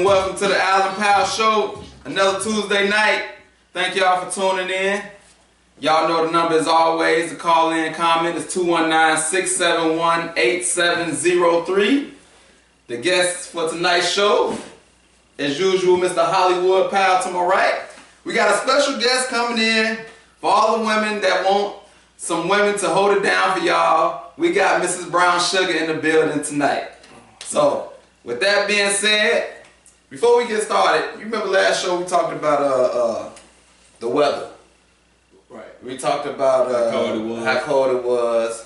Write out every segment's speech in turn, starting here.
Welcome to the Allen Powell Show. Another Tuesday night. Thank y'all for tuning in. Y'all know the number is always to call in comment is 219-671-8703. The guests for tonight's show, as usual, Mr. Hollywood Powell to my right. We got a special guest coming in for all the women that want some women to hold it down for y'all. We got Mrs. Brown Sugar in the building tonight. So, with that being said, before we get started, you remember last show we talked about the weather. Right. We talked about how cold it was.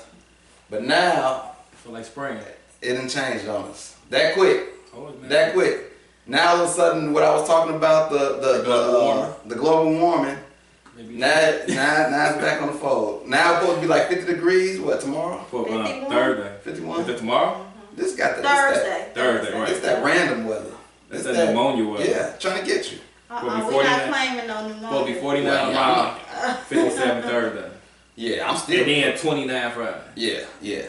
But now, I feel like spring. It done changed on us. That quick. Oh, man. That quick. Now all of a sudden, what I was talking about, the global warming, now it's back on the fold. Now it's supposed to be like 50 degrees, what, tomorrow? Thursday. 51? Is it tomorrow? This got the Thursday, right. It's that random weather. That's that pneumonia weather. Yeah, trying to get you. We're not claiming no pneumonia. Supposed to be 49 miles, 57 Thursday. Yeah, I'm still. And then 29 Friday. Yeah.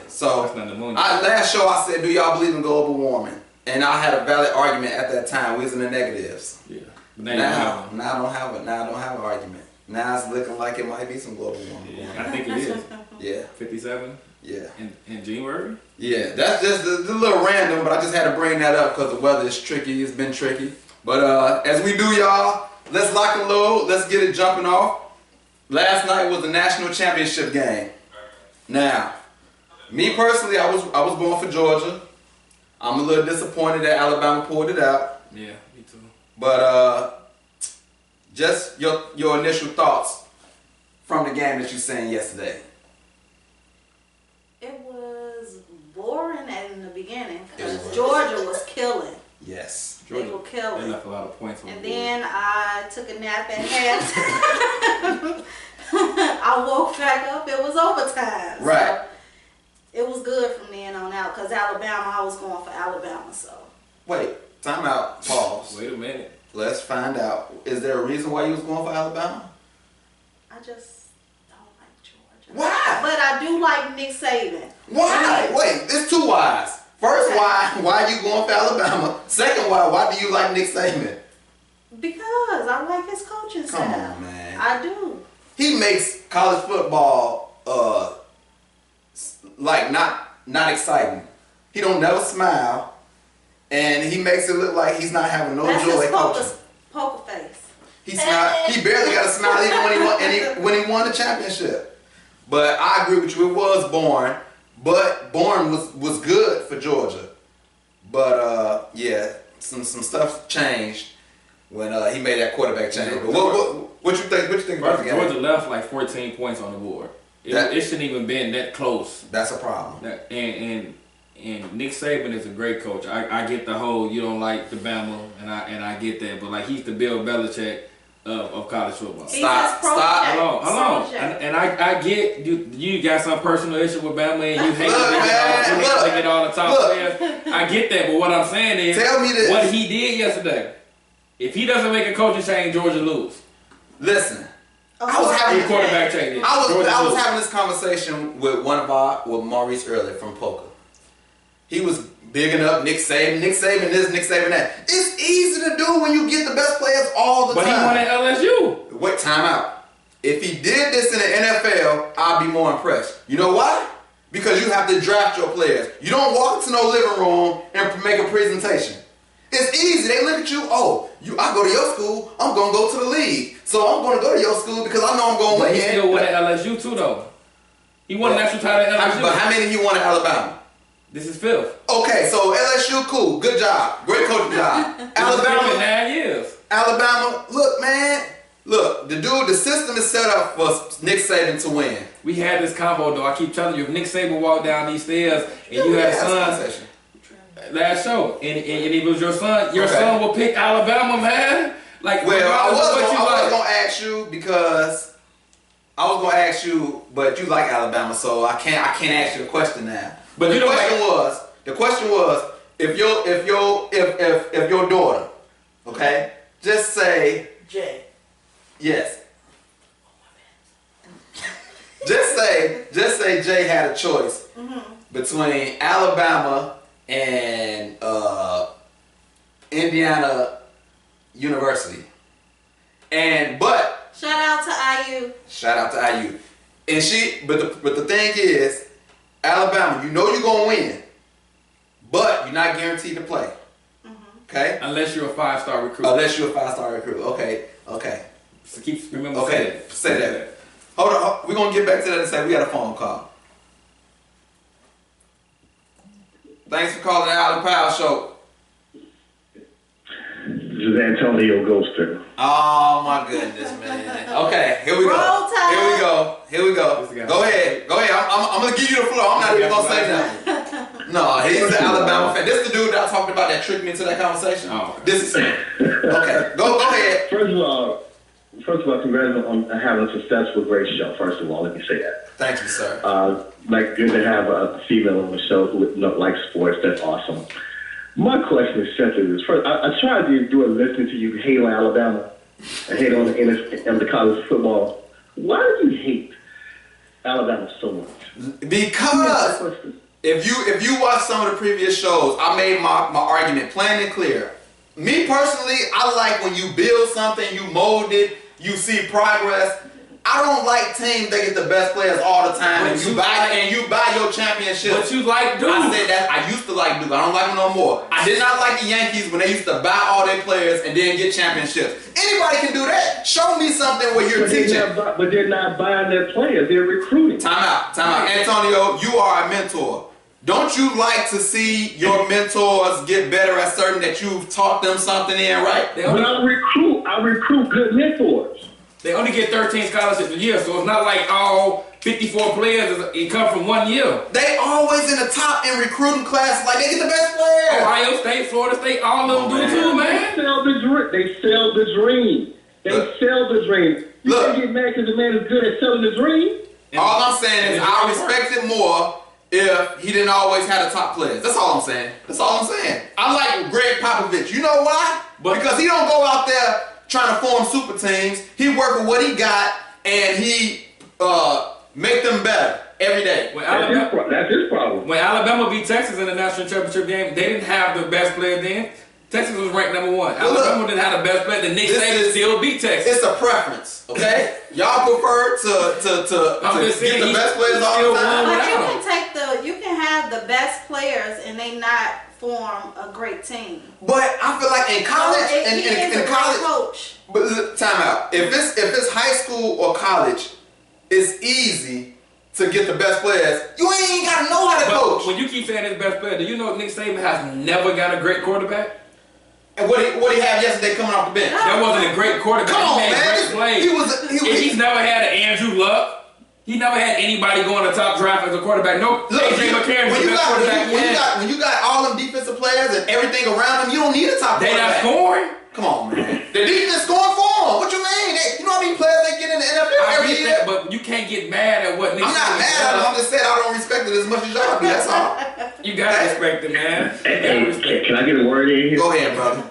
So, that's not pneumonia. Last show I said, do y'all believe in global warming? And I had a valid argument at that time. We was in the negatives. Yeah. But now I don't have it. Now I don't have an argument. Now it's looking like it might be some global warming. Yeah, I think it is. Yeah. 57? Yeah. In January? Yeah, that's just a little random, but I just had to bring that up because the weather is tricky. It's been tricky. But as we do, y'all, let's lock and load. Let's get it jumping off. Last night was the national championship game. Now, me personally, I was going for Georgia. I'm a little disappointed that Alabama pulled it out. Yeah, me too. But just your initial thoughts from the game that you seen yesterday. It was boring in the beginning because Georgia was killing. Yes. They were killing. They left a lot of points on And the then I took a nap at halftime. I woke back up. It was overtime. Right. So it was good from then on out because Alabama, I was going for Alabama. So. Wait, time out. Pause. Wait a minute. Let's find out. Is there a reason why you was going for Alabama? I just don't like Georgia. Why? But I do like Nick Saban. Why? Wait, there's two whys. First, why are you going for Alabama? Second, why do you like Nick Saban? Because I like his coaching style. Come on, man. I do. He makes college football like not exciting. He don't never smile, and he makes it look like he's not having no That's joy his coaching. poker face. He barely got a smile even when he won the championship. But I agree with you. It was boring. But Bourne was good for Georgia. But yeah, some stuff changed when he made that quarterback change. But what you think? What you think about the game? Georgia left like 14 points on the board. It shouldn't even been that close. That's a problem. And Nick Saban is a great coach. I get the whole you don't like the Bama and I get that, but like he's the Bill Belichick of college football. Stop. Hold on. And I get you got some personal issue with Bama and you hate to get all the top players. I get that, but what I'm saying is, tell me this. What he did yesterday. If he doesn't make a coaching change, Georgia lose. Listen, I was having a quarterback change. I was having this conversation with with Maurice earlier from Poker. He was bigging up Nick Saban this, Nick Saban that. It's easy to do when you get the best players all the time. But he won at LSU. Wait, time out. If he did this in the NFL, I'd be more impressed. You know why? Because you have to draft your players. You don't walk into no living room and make a presentation. It's easy. They look at you, I go to your school, I'm going to go to the league. So I'm going to go to your school because I know I'm going to win. But he still won at LSU too, though. He won a national title at LSU. But how many he won at Alabama? This is fifth. Okay, so LSU, cool. Good job. Great coaching job. Alabama, 9 years. Alabama, look, man. Look, the system is set up for Nick Saban to win. We had this combo, though. I keep telling you, if Nick Saban walked down these stairs and you had a son, last show, and if it was your son will pick Alabama, man. Like, well, I was going to ask you because I was going to ask you, but you like Alabama, so I can't ask you the question now. But the question was, if your daughter, okay, just say Jay. Yes. Just say Jay had a choice between Alabama and Indiana University. But shout out to IU. Shout out to IU. And but the thing is, Alabama, you know you're gonna win, but you're not guaranteed to play. Okay? Unless you're a 5-star recruit. Unless you're a 5-star recruit. Okay. So keep remember. Okay. Say that. Hold on. We're gonna get back to that in a second. We got a phone call. Thanks for calling the Allen Powell Show. This is Antonio Ghoster. Oh my goodness, man. Okay, here we go. Roll Tide. Here we go. Go ahead. I'm gonna give you the floor. I'm not even gonna say nothing. No, he's an Alabama fan. This is the dude that I talked about that tricked me into that conversation. Oh, okay. This is him. Okay, go ahead. First of all, congrats on having a successful, great show. First of all, let me say that. Thank you, sir. Good to have a female on the show who likes sports. That's awesome. My question is simply this. First, I tried to do a listening to you hate on Alabama and hate on the college football. Why do you hate Alabama so much? Because if you watch some of the previous shows, I made my argument plain and clear. Me personally, I like when you build something, you mold it, you see progress. I don't like teams that get the best players all the time and you buy your championship. But you like Duke. I said that I used to like Duke. I don't like them no more. I did not like the Yankees when they used to buy all their players and then get championships. Anybody can do that. Show me something where you're teaching. But they're not buying their players. They're recruiting. Time out. Antonio, you are a mentor. Don't you like to see your mentors get better at certain that you've taught them something in, right? But I recruit good mentors. They only get 13 scholarships a year, so it's not like all 54 players come from 1 year. They always in the top in recruiting classes, like they get the best players. Ohio State, Florida State, all of them do too, man. They sell the dream. They sell the dream. You can't get mad because the man is good at selling the dream. All I'm saying is I respect it more if he didn't always have the top players. That's all I'm saying. I like Greg Popovich. You know why? Because he don't go out there trying to form super teams. He work with what he got and he make them better every day. That's his problem. When Alabama beat Texas in the national championship game, they didn't have the best player then. Texas was ranked number 1. Alabama didn't have the best player. The Nick Saban still beat Texas. It's a preference, okay? Y'all prefer to get the best players all the time. But you can have the best players and they not form a great team. But I feel like in college, in college, coach. But time out. If it's high school or college, it's easy to get the best players. You ain't gotta know how to coach. When you keep saying his best player, do you know Nick Saban has never got a great quarterback? And what he had yesterday coming off the bench? That wasn't a great quarterback. Come on, he made man. Great plays. He's never had an Andrew Luck. He never had anybody go on the top draft as a quarterback. No, look, AJ McCarron is the best quarterback when you got all them defensive players and everything around them, you don't need a top quarterback. They not scoring. Come on, man. The defense scoring for them. What you mean? You know how many players they get in the NFL every year? That, but you can't get mad at what Nick Saban I'm not mad at him. I'm just saying I don't respect it as much as y'all do. That's all. You gotta respect it, man. Hey, can I get a word in here? Go ahead, brother.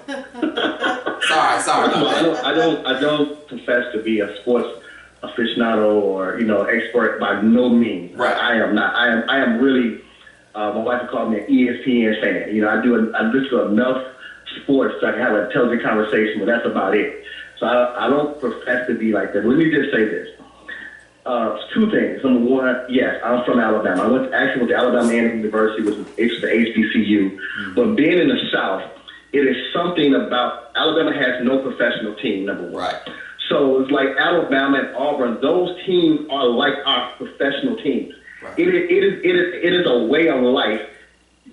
Sorry. I don't profess to be a sports aficionado or expert by no means. Right. I am not. I am really. My wife would call me an ESPN fan. I listen to enough sports so I can have an intelligent conversation, but that's about it. So I don't profess to be like that. Let me just say this. 2 things. Number 1, yes, I'm from Alabama. I went to Alabama University, which is the HBCU. Mm-hmm. But being in the South, it is something about Alabama has no professional team, number 1. Right. So it's like Alabama and Auburn. Those teams are like our professional teams. Right. It is a way of life.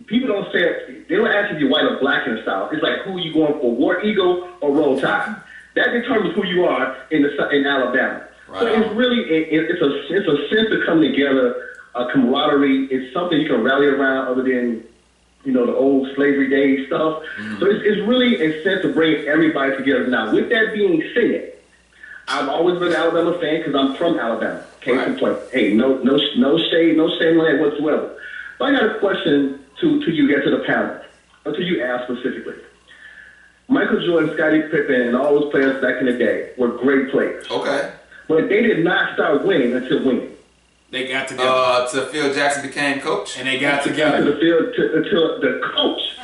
People don't say it. They don't ask if you're white or black in the South. It's like who you going for, War Eagle or Roll Tide. That determines who you are in Alabama. Right. So it's really it's a sense of coming together, a camaraderie. It's something you can rally around other than the old slavery days stuff. Mm-hmm. So it's really a sense to bring everybody together. Now, with that being said, I've always been an Alabama fan because I'm from Alabama. Can't complain. Hey, no shade, no shame on that whatsoever. But I got a question to you guys, to the panel, or to you, Al, specifically. Michael Jordan, Scottie Pippen, and all those players back in the day were great players. Okay. But they did not start winning until winning. They got together. Till Phil Jackson became coach. And they got together. Until the coach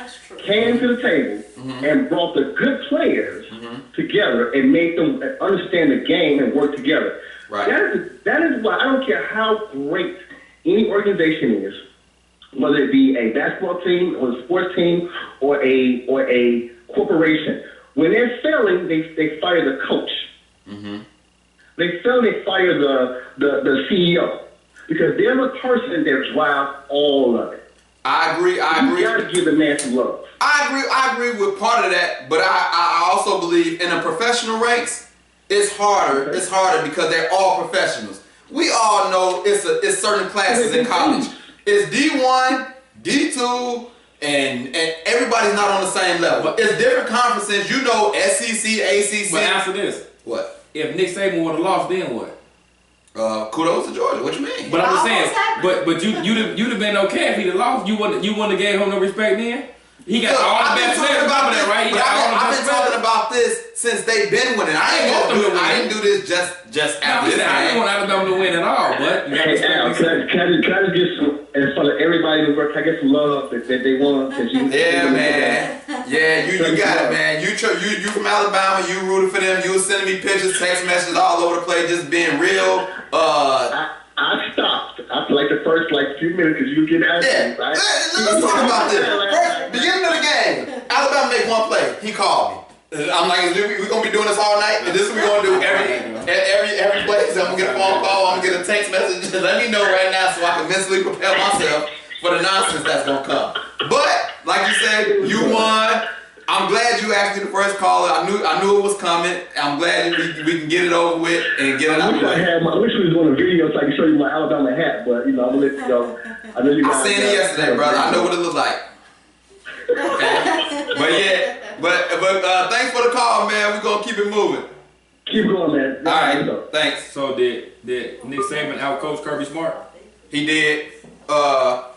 came to the table and brought the good players together and made them understand the game and work together. Right. That is why I don't care how great any organization is, whether it be a basketball team or a sports team or a corporation. When they're failing, they fire the coach. They fail, they fire the CEO because they're the person that drives all of it. I agree. You gotta give the man some love. I agree with part of that, but I also believe in the professional ranks, it's harder. It's harder because they're all professionals. We all know it's certain classes in college. It's D1, D2, and everybody's not on the same level. It's different conferences. You know, SEC, ACC. But answer this. What? If Nick Saban would have lost, then what? Kudos to Georgia. What you mean? But I'm just saying. But you'd have been okay if he'd have lost. You wouldn't have gave him no respect then. He got all the best players about that, right? I've been talking about this since they've been winning. I didn't do this just after this. I didn't want Alabama to win at all, but you got to Al, can I just get some, in front of everybody in the work, can I get some love that they won? Yeah, man. Yeah, you got it, man. You from Alabama, you rooted for them. You were sending me pictures, text messages all over the place, just being real. I stopped after like the first few minutes because you get out. Yeah. Right? Let's talk about this. First, beginning of the game, Alabama make one play. He called me. I'm like, we're gonna be doing this all night, and this is what we're gonna do every play. So I'm gonna get a phone call, I'm gonna get a text message. Just let me know right now so I can mentally prepare myself for the nonsense that's gonna come. But like you said, you won. I'm glad you asked me the first caller. I knew it was coming. I'm glad we can get it over with and get it out of the way. I wish we was doing a video so I could show you my Alabama hat, but I'm gonna let you go. I know you guys. I seen it yesterday, brother. I know what it looked like. Okay. But thanks for the call, man. We're gonna keep it moving. Keep going, man. All right. Thanks. So did Nick Saban outcoach Kirby Smart? He did.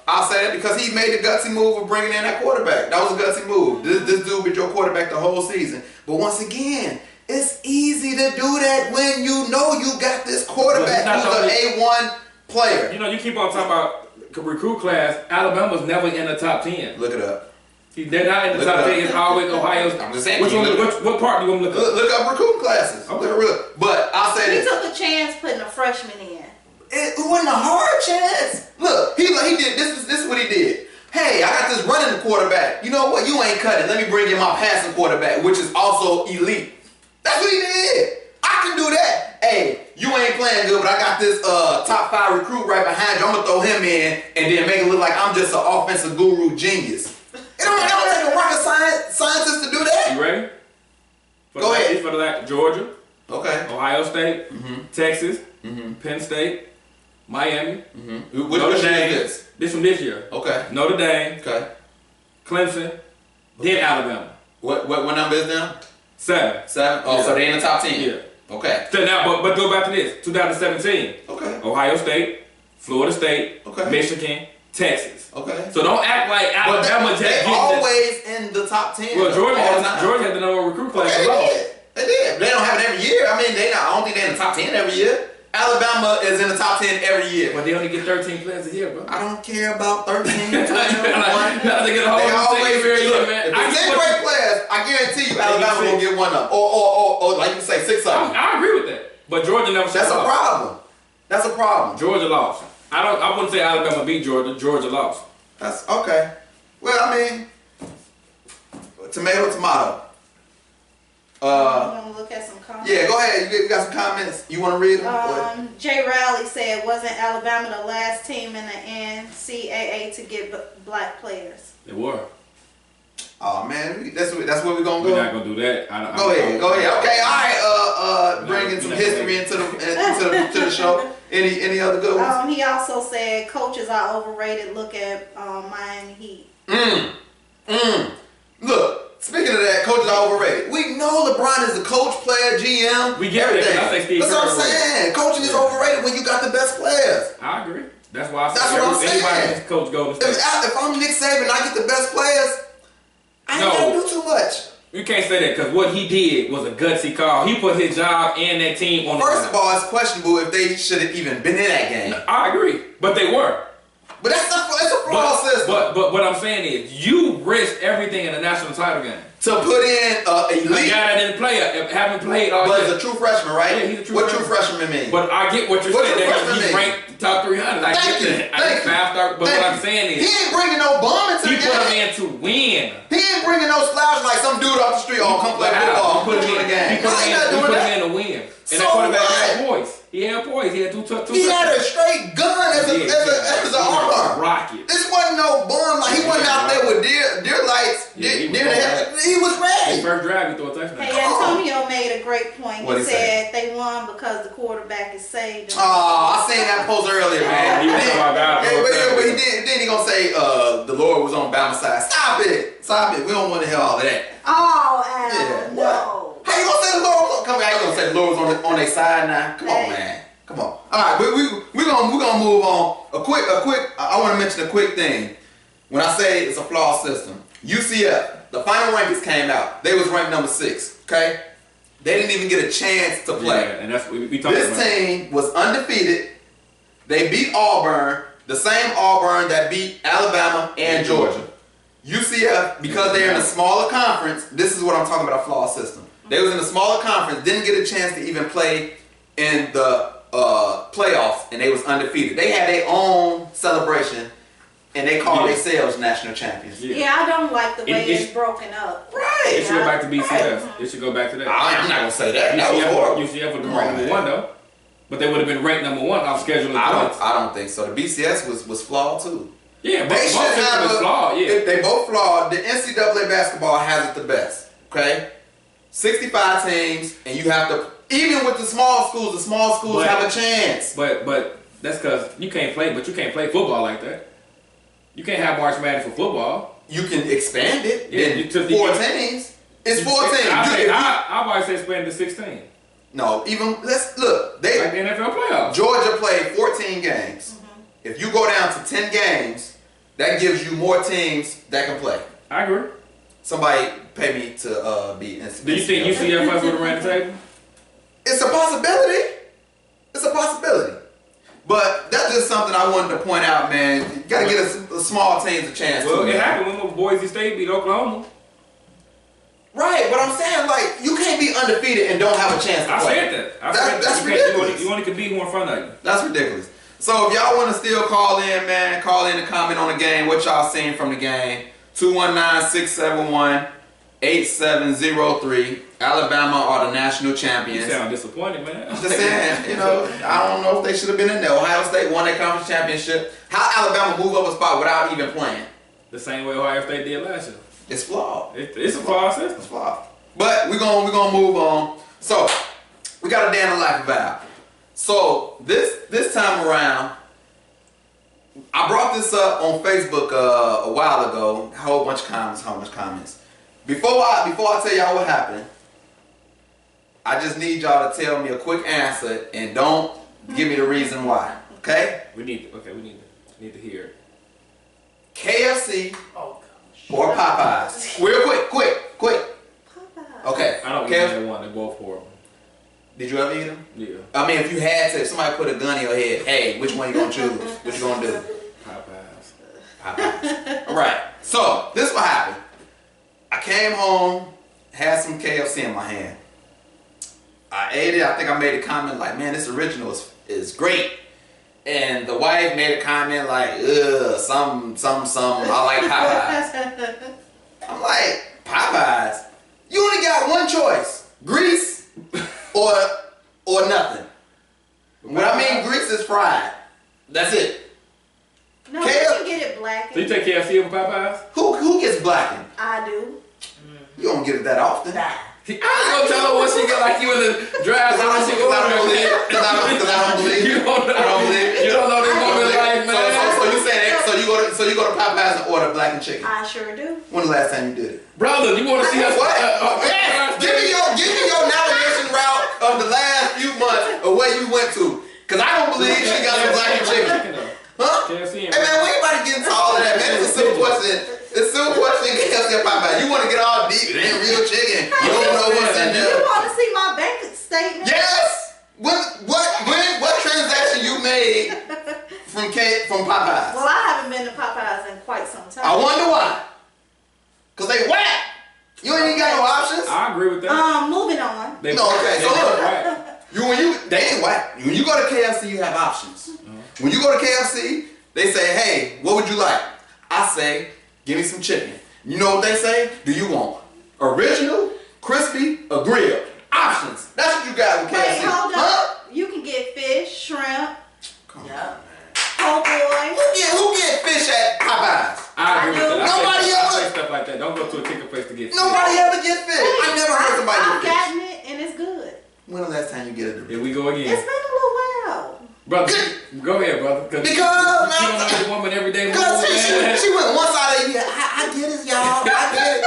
I'll say that because he made the gutsy move of bringing in that quarterback. That was a gutsy move. This dude been your quarterback the whole season. But once again, it's easy to do that when you know you got this quarterback who's an A1 player. You know, you keep on talking about recruit class. Alabama's never in the top 10. Look it up. See, they're not in the top 10. It's always Ohio. I'm just saying. What part do you want to look up? Look up recruiting classes. Okay. But I'll say this. He took a chance putting a freshman in. It wasn't a hard chance. Look, he did this is what he did. Hey, I got this running quarterback. You know what? You ain't cutting. Let me bring in my passing quarterback, which is also elite. That's what he did. I can do that. Hey, you ain't playing good, but I got this top 5 recruit right behind you. I'm gonna throw him in and then make it look like I'm just an offensive guru genius. It don't take a rocket scientist to do that. You ready? Go ahead. For the Georgia. Okay. Ohio State. Texas. Penn State. Miami. Which year is this? This from this year. Okay. Notre Dame. Okay. Clemson. Then Alabama. What number is them? 7. 7? Oh, so they in the top 10. Yeah. Okay. So now, but go back to this. 2017. Okay. Ohio State, Florida State, Okay. Michigan, Texas. Okay. So don't act like Alabama they always in the top 10. Well, Georgia had the number one recruit class. Okay, they did. They don't have it every year. I mean, I don't think they're in the top 10 every year. Alabama is in the top 10 every year. But they only get 13 players a year, bro. I don't care about 13, 12, 1. They get a whole always year, look, man. If it's 10 great players, I guarantee you Alabama will get one up. Or like you say, 6 of them. I agree with that. But Georgia never showed That's a problem. That's a problem. Georgia lost. I wouldn't say Alabama beat Georgia. Georgia lost. That's okay. Well, I mean, tomato. I'm gonna look at some comments. Yeah, go ahead. You got some comments. You want to read them? Jay Rowley said, wasn't Alabama the last team in the NCAA to get black players? They were. Oh man, that's where we're gonna go. We're not gonna do that. Go ahead. Okay, all right. Bringing some history into the show. Any other good ones? He also said coaches are overrated. Look at Miami Heat. Look. Speaking of that, coaches are overrated. We know LeBron is a coach, player, GM. We get everything. I think Steve That's what I'm saying. Coaching is overrated when you got the best players. I agree. That's why I That's what I'm saying. Anybody can coach Golden State. If I'm Nick Saban and I get the best players, I ain't gotta do too much. You can't say that because what he did was a gutsy call. He put his job and that team on the First of all, it's questionable if they should have even been in that game. I agree, but they were. But it's a flawed system. But what I'm saying is, you risked everything in a national title game. To put in elite. A guy that didn't play, haven't played all But year. he's a true freshman, right? Yeah, he's a true what freshman. true freshman mean? But I get what you're What saying. true That freshman he's mean? ranked top 300. I Thank get you. that. I Thank get you. 5 star. But Thank what I'm you. saying He is, ain't bringing no bum into he the put him game. in to win. He ain't bringing no slouch like some dude off the street. Oh, come play But how? football. He put him the in. game. He put No, he not him doing that. in to win. And So that quarterback what? had poise. He had poise. He had two. He had a straight gun as an arm. Rocket. This wasn't no bum. Like he wasn't out there with deer lights. Yeah, he was Deer all head. He was His ready. first drive, he threw a touchdown. Hey, Antonio made a great point. What'd He he said they won because the quarterback is saved. Oh, I seen that post earlier, man. He was Then- talking about God. but then he gonna say the Lord was on Bama's side. Stop it. We don't want to hear all that. Oh, Al, Yeah. no. How you gonna say the Lord was on? Come on, how you gonna say the Lord was on their side now? Come on, Hey. man. Come on. All right, we gonna move on. A quick. I want to mention a quick thing. When I say it's a flawed system, UCF, the final rankings came out. They was ranked number 6. Okay, they didn't even get a chance to play. Yeah, and that's what we talking This about. team was undefeated. They beat Auburn, the same Auburn that beat Alabama and Georgia. UCF, because they're in a smaller conference, this is what I'm talking about, a flawed system. They was in a smaller conference, didn't get a chance to even play in the playoffs, and they was undefeated. They had their own celebration, and they called themselves national champions. Yeah, I don't like the way It's- it's broken up. Right. It should go back to BCS. It should go back to that. I'm not gonna say that. That was horrible. UCF would have been Come on, ranked number man. 1 though, but they would have been ranked number 1 off schedule. I don't think so. The BCS was flawed too. Yeah, but They most should have was flawed. Yeah, They both flawed. The NCAA basketball has it the best. Okay, 65 teams, and you have to. Even with the small schools But- have a chance. but that's because you can't play. But you can't play football like that. You can't have March Madness for football. You can expand it. Yeah, Then you took 4 the- teams. It's 4 teams. I've always said expand to 16, No, even let's look. They like the NFL playoffs. Georgia played 14 games. If you go down to 10 games, that gives you more teams that can play. I agree. Somebody pay me to be NCAA. Do you think UCF would have ran the table? It's a possibility. It's a possibility. But that's just something I wanted to point out, man. You gotta get a small teams a chance. Well, too, it man. happened when Boise State beat Oklahoma. Right, but I'm saying, like, you can't be undefeated and don't have a chance to I play. said that. That's You can't- ridiculous. You only can beat who in front of you. That's ridiculous. So if y'all want to still call in, man, call in and comment on the game, what y'all seen from the game. 219-671-8703. Alabama are the national You champions. sound disappointed, man. Just saying, you know, I don't know if they should have been in there. Ohio State won their conference championship. How Alabama move up a spot without even playing? The same way Ohio State did last year. It's flawed. It's a flawed system. It's flawed. But we're gonna move on. So we got a day in the life of Al. So this time around, I brought this up on Facebook a while ago. A whole bunch of comments. Before I tell y'all what happened, I just need y'all to tell me a quick answer and don't give me the reason why. Okay? We need to hear it. KFC Oh, or Popeyes? Real quick. Popeye. Okay. I don't KFC. get that one. They're both horrible. Did you ever eat them? Yeah. I mean, if you had to, if somebody put a gun in your head, hey, which one you gonna choose? What you gonna do? Popeyes. All right. So this what happened. I came home, had some KFC in my hand. I ate it. I think I made a comment like, "Man, this original is great." And the wife made a comment like, "Ugh, some. I like Popeyes." I'm like, Popeyes? You only got one choice: grease or nothing. When I mean grease is fried. That's it. No, you can get it blackened. So you take KFC over Popeyes? Who gets blackened? I do. You don't get it that often. See, I was gonna tell her what she got like you in the drive. Because I don't believe it. Because I don't believe it. You don't know. I don't believe it. You don't know this I don't woman's believe life, it. man. So you say that? So you go to Popeyes and order blackened chicken? I sure do. When the last time you did it? Brother, you want to see us? What? Yes. Give me your navigation route of the last few months of where you went to. Because I don't believe she got some blackened chicken. Huh? KFC. Hey man, we ain't about to get into all of that, man. It's a simple question. It's a simple question. KFC and Popeyes. You want to get all deep? It ain't real chicken. You don't know what's in You there. want to see my bank statement? Yes. What transaction you made from from Popeyes. Well, I haven't been to Popeyes in quite some time. I wonder why. Cause they whack. You ain't even got no options. I agree with that. Moving on. They, No, okay, so look. right. They ain't whack. When you go to KFC, you have options. When you go to KFC, they say, hey, what would you like? I say, give me some chicken. You know what they say? Do you want original, crispy, or grilled? Options. That's what you got with KFC. Wait, hold up. Huh? You can get fish, shrimp, Come yeah, on, po' boy. Who get fish at Popeyes? I agree with that. Nobody I ever- say stuff like that. Don't go to a chicken place to get food. Nobody ever get fish. I never heard somebody I've get fish. gotten it and it's good. When the last time you get it? Here we go again. It's been a little while. Brother, go ahead, brother. Because, you don't know this woman every day. Because man. she went one side of the year. I get it, y'all. I get it.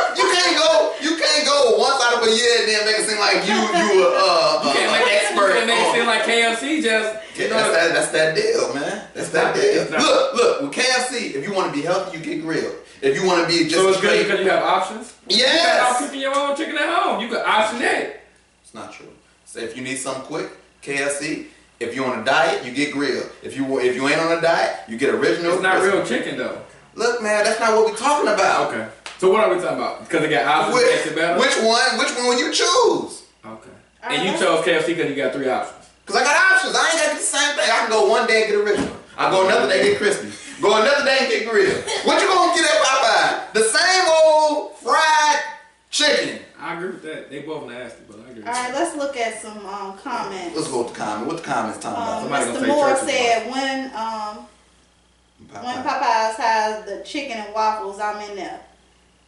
You can't go one side of a year and then make it seem like you can't make expert. You can't make it on- seem like KFC just. You know, that's that deal, man. That's that deal. Look, with KFC, if you want to be healthy, you get grilled. If you want to be just so it's good straight, because you have options. Yes. You got out cooking your own chicken at home. You can option that. it's not true. So if you need something quick, KFC. If you're on a diet, you get grilled. If you ain't on a diet, you get original. It's not real chicken though. Look, man, that's not what we're talking about. Okay. So what are we talking about? Because they got options that makes it better. Which one will you choose? Okay. And you chose KFC because you got 3 options. Cause I got options. I ain't got to get the same thing. I can go one day and get original. I go another day and get crispy. Go another day and get grilled. What you gonna get at Popeye? The same old fried chicken. I agree with that. They both nasty, but I agree with All right, that. let's look at some comments. Let's go with the comment. What the comments talking about? Somebody gonna Mr. say Moore church said when Popeyes has the chicken and waffles, I'm in there.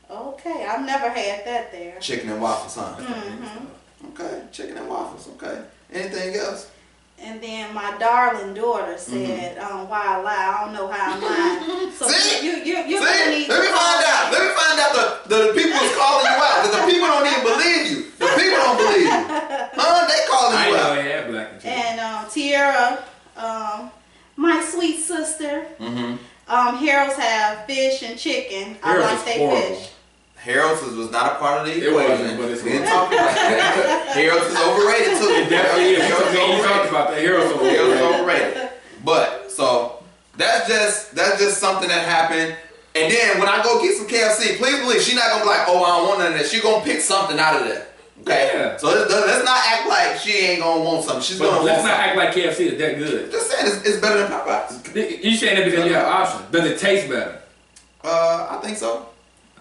Okay, I've never had that there. Chicken and waffles, huh? Mm-hmm. Okay, chicken and waffles. Okay. Anything else? And then my darling daughter said, "Why I lie? I don't know how I'm lying." So See? you're See? gonna need Let me to find call out. me. Let me find out the people is calling you out. Because the people don't even believe you. The people don't believe you. Huh? They calling I you ain't know out. they had black and chicken. And Tierra, my sweet sister. Mm-hmm. Harold's have fish and chicken. I Harold's like is they horrible. fish. Harold's was not a part of the It equation. wasn't, but it's we didn't talk about that. Harold's is overrated too. It definitely is. Harold's You overrated. talked about that. Heroes over Harold's here. overrated. But so that's just something that happened. And then when I go get some KFC, please believe she's not gonna be like, oh, I don't want none of that. She's gonna pick something out of there. Okay. Yeah. So let's not act like she ain't gonna want something. She's But gonna let's want not something. act like KFC is that good. Just saying, it's better than Popeyes. You saying that because you have options. Does it taste better? I think so.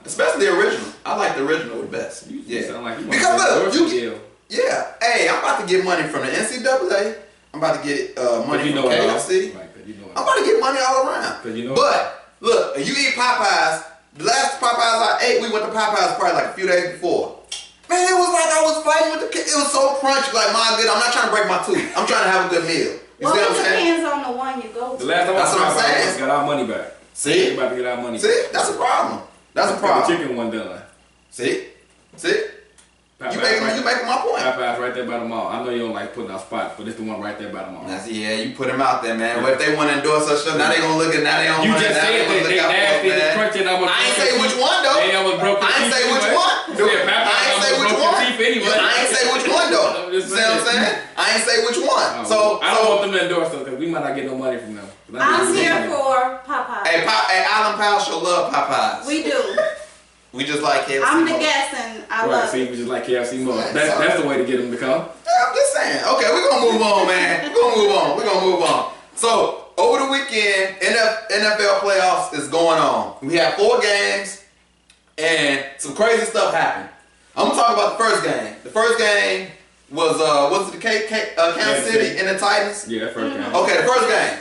Especially the original. I like the original the best. You Yeah. sound like you Because want look, a grocery deal. Yeah. Hey, I'm about to get money from the NCAA. I'm about to get money from KFC. Right, 'cause you know I'm about to get money all around. 'Cause you know But look, if you eat Popeyes, the last Popeyes I ate, we went to Popeyes probably like a few days before. Man, it was like I was fighting with the kid. It was so crunchy, like my good. I'm not trying to break my tooth. I'm trying to have a good meal. You Well, see it what I'm saying? depends on the one you go to. The last time That's what I'm I saying. we got our money back. We See? about to get our money See? That's a problem. That's a back. problem. The chicken one done. See? You Popeyes making my point. Popeyes right there by the mall. I know you don't like putting out spots, but it's the one right there by the mall. Now, see, yeah, you put them out there, man. What if they want to endorse us? Now they gonna look at. Now they don't. You want just now said gonna that look they out for us, nasty, man. it's crunchy, and I was I ain't say which one though. They almost broke I ain't say which one. You said Popeyes I ain't say almost which broke one. your teeth anyway. I ain't say which one though. I'm You just see what I'm saying? I ain't say which one. Oh, So I don't want them to endorse us because we might not get no money from them. I'm here for Popeyes. Hey, Island Pal show love Popeyes. We do. We just like KFC. I'm the more. guest and I Right, love see, it. we just like KFC more. Yeah, That's the way to get them to come. Yeah, I'm just saying. Okay, we're gonna move on, man. We're gonna move on. So over the weekend, NFL playoffs is going on. We have 4 games, and some crazy stuff happened. I'm gonna talk about the first game. The first game was the Kansas City and the Titans. Yeah, that first game. Okay, the first game.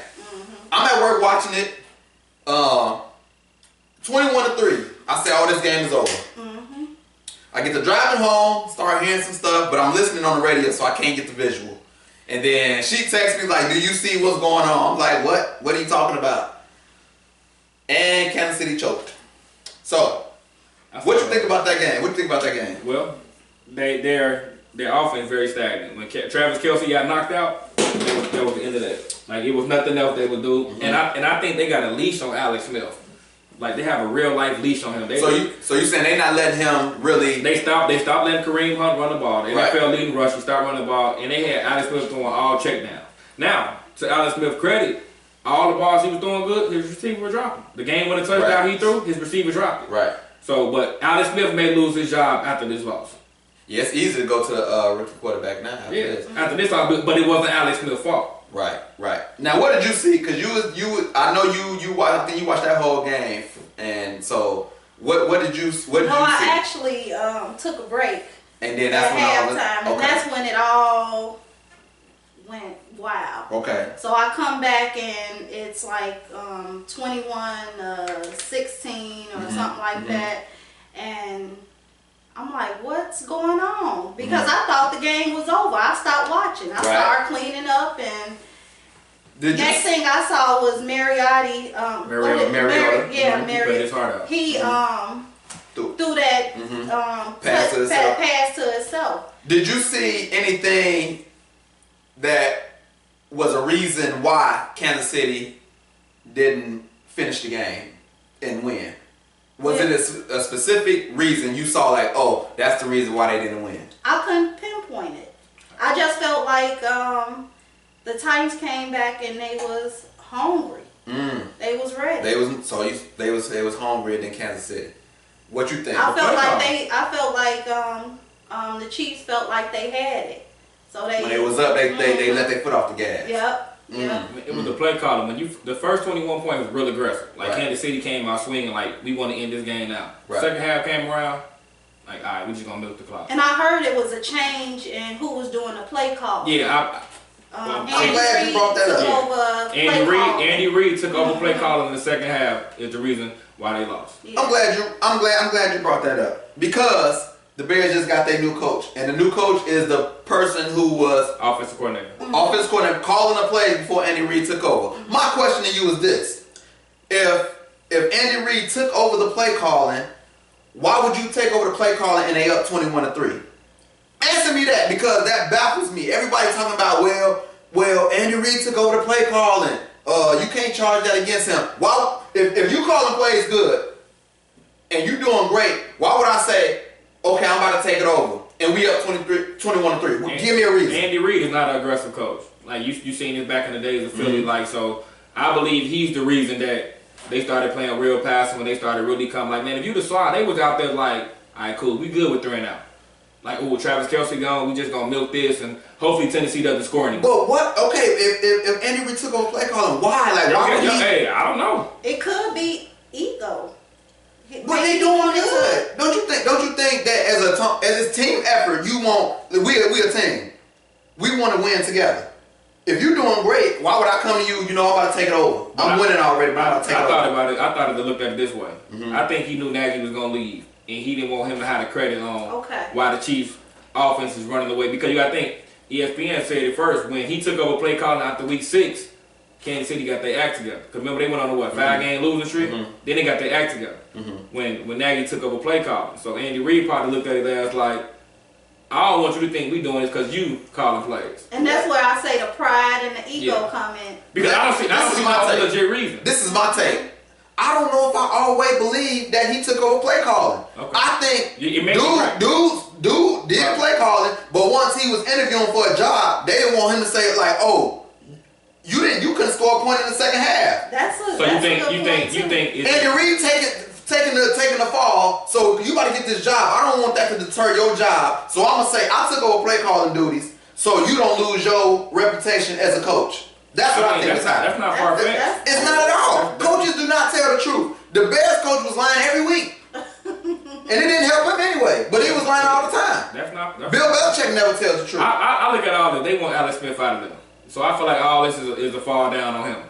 I'm at work watching it. 21-3. I say, oh, this game is over. I get to driving home, start hearing some stuff, but I'm listening on the radio, so I can't get the visual. And then she texts me like, do you see what's going on? I'm like, what? What are you talking about? And Kansas City choked. So, what you think about that game? What you think about that game? Well, their offense very stagnant. When Travis Kelce got knocked out, that was the end of that. Like it was nothing else they would do. And I think they got a leash on Alex Smith. Like they have a real life leash on him. So you saying they not letting him really? They stopped letting Kareem Hunt run the ball. The Right. NFL leading rush, he started running the ball, and they had Alex Smith going all check down. Now, to Alex Smith's credit, all the balls he was throwing good, his receiver was dropping. The game winning touchdown he threw, his receiver dropped it. Right. So, but Alex Smith may lose his job after this loss. Yeah, it's easy to go to the rookie quarterback now. After this. After this, but it wasn't Alex Smith's fault. Right. Now, what did you see? Because I know I think you watched that whole game, and so what did you see? I actually took a break. And then at that's when halftime, and that's when it all went wild. Okay. So I come back and it's like 21-16 or something like that, and I'm like, what's going on? Because I thought the game was over. I stopped watching. I started cleaning up, and next thing I saw was Mariotti. Mariota. Yeah, He played his heart out. He threw that pass to himself. Did you see anything that was a reason why Kansas City didn't finish the game and win? Was it a specific reason you saw, like, oh, that's the reason why they didn't win? I couldn't pinpoint it. I just felt like the Titans came back and they was hungry. They was ready. They was hungrier than Kansas City. What you think? I felt like the Chiefs felt like they had it. So when it was up, they let their foot off the gas. Yep. It was the play calling. The first 21 points was real aggressive. Like Kansas City came out swinging like we want to end this game now. Second half came around, like all right, we just gonna milk the clock. And I heard it was a change in who was doing the play call. Yeah, I'm glad you brought that up. Andy Reid took over play calling in the second half. Is the reason why they lost. Yeah. I'm glad you brought that up because the Bears just got their new coach, and the new coach is the person who was offensive coordinator. Offensive coordinator calling the plays before Andy Reid took over. My question to you is this: If Andy Reid took over the play calling, why would you take over the play calling and they up 21-3? Answer me that, because that baffles me. Everybody talking about well, Andy Reid took over the play calling. You can't charge that against him. Why? If you calling plays good and you doing great, why would I say, okay, I'm about to take it over and we up 21-3? Well, give me a reason. Andy Reid is not an aggressive coach. Like you seen this back in the days of Philly. Like, so I believe he's the reason that they started playing real passing when they started really coming. Like, man, if you just saw, they was out there like, all right, cool, we good with 3 and out. Like, oh, Travis Kelce gone, we just gonna milk this, and hopefully Tennessee doesn't score anymore. But what? Okay, if Andy Reid took over play calling, why? Like, why would he? Hey, I don't know. It could be ego. But they doing good. Don't you think that as a team effort, we a team. We want to win together. If you're doing great, why would I come to you? I'm about to take it over. I'm winning already, but I'm about to take it over. I thought they looked at it this way. I think he knew Nagy was gonna leave, and he didn't want him to have the credit on why the Chiefs' offense is running away. Because you got to think, ESPN said it first when he took over play calling after week 6. Kansas City got their act together. Because remember, they went on a 5-game losing streak? Then they got their act together when Nagy took over play calling. So Andy Reid probably looked at it as like, I don't want you to think we doing this because you calling plays. And that's where I say the pride and the ego come in. Because I don't see no legit reason. This is my take. I don't know if I always believe that he took over play calling. Okay. I think dude did play calling, but once he was interviewing for a job, they didn't want him to say like, "Oh, you couldn't score a point in the second half." You think Andy Reid taking the fall, so you got to get this job. I don't want that to deter your job. So I'm gonna say I took over play calling duties, so you don't lose your reputation as a coach. That's what I think is happening. That's not far-fetched. It's not at all. Coaches do not tell the truth. The Bears coach was lying every week. And it didn't help him anyway. But he was lying all the time. Bill Belichick never tells the truth. I look at all this. They want Alex Smith out of them. So I feel like all this is a fall down on him.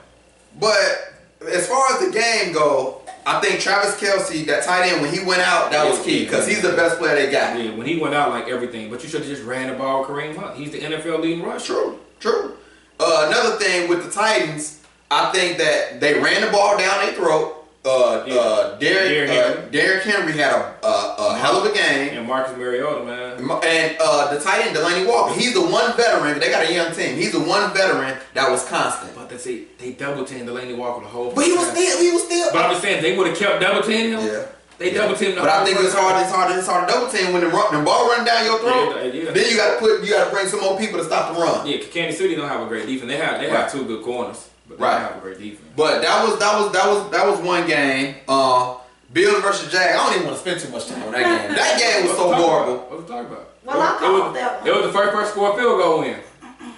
But as far as the game go, I think Travis Kelce, that tight end, when he went out, that was key. Because he's the best player they got. Yeah, when he went out, like everything. But you should have just ran the ball with Kareem Hunt. He's the NFL leading rusher. True. Another thing with the Titans, I think that they ran the ball down their throat. Derrick Henry had a hell of a game. And Marcus Mariota, man. And the tight end, Delaney Walker, he's the one veteran. They got a young team. He's the one veteran that was constant. But they double teamed Delaney Walker the whole. But he was still. But I'm just saying, they would have kept double teaming him. Yeah. They double teamed. But I think it's hard to double team when the ball running down your throat. Yeah. Then you got to bring some more people to stop the run. Yeah, Kansas City don't have a great defense. They have 2 good corners. but they Right. have a great defense. But that was one game. Bills versus Jags. I don't even want to spend too much time on that game. That game was so horrible. What was talking about? Well, I called that one. It was the first person to score a field goal win.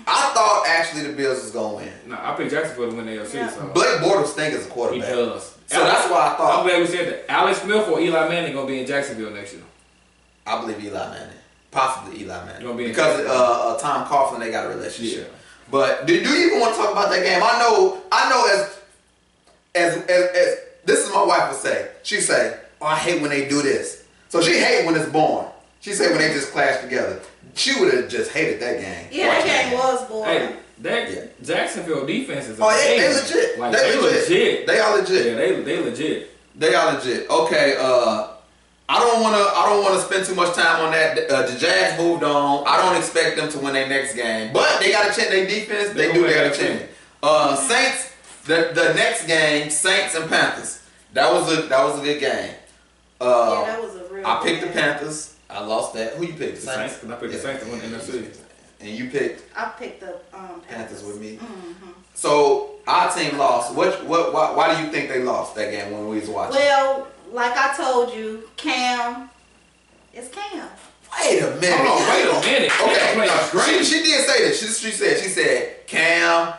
I thought actually the Bills was gonna win. No, I picked Jacksonville to win the AFC. Yeah. So Blake Bortles stinks as a he quarterback. does. So that's why I I'm thought. glad we said that. Alex Smith or Eli Manning gonna be in Jacksonville next year. I believe Eli Manning, possibly Eli Gonna Manning, be in because Jacksonville. Tom Coughlin they got a relationship. Yeah. But do you even want to talk about that game? I know as this is my wife would say. She say, "Oh, I hate when they do this." So she hate when it's born. She say when they just clash together. She would have just hated that game. Yeah, that game was boring. Hey, that Jacksonville defense is Oh, they amazing. legit. Like, they legit. They are legit. Yeah, they legit. They are legit. Okay, I don't wanna spend too much time on that. The Jags moved on. I don't expect them to win their next game, but they got to change their defense. They got to change. Saints. The next game, Saints and Panthers. That was a good game. Yeah, that was a real I picked the good game. Panthers. I lost that. Who you picked? The Saints. I picked the Saints to win the NFC. And you picked I picked the Panthers with me. Mm-hmm. So our team lost. Why do you think they lost that game when we was watching? Well, like I told you, Cam. It's Cam. Wait a minute. Hold on, wait a minute. Okay, Cam played no, great. she did say this. She said Cam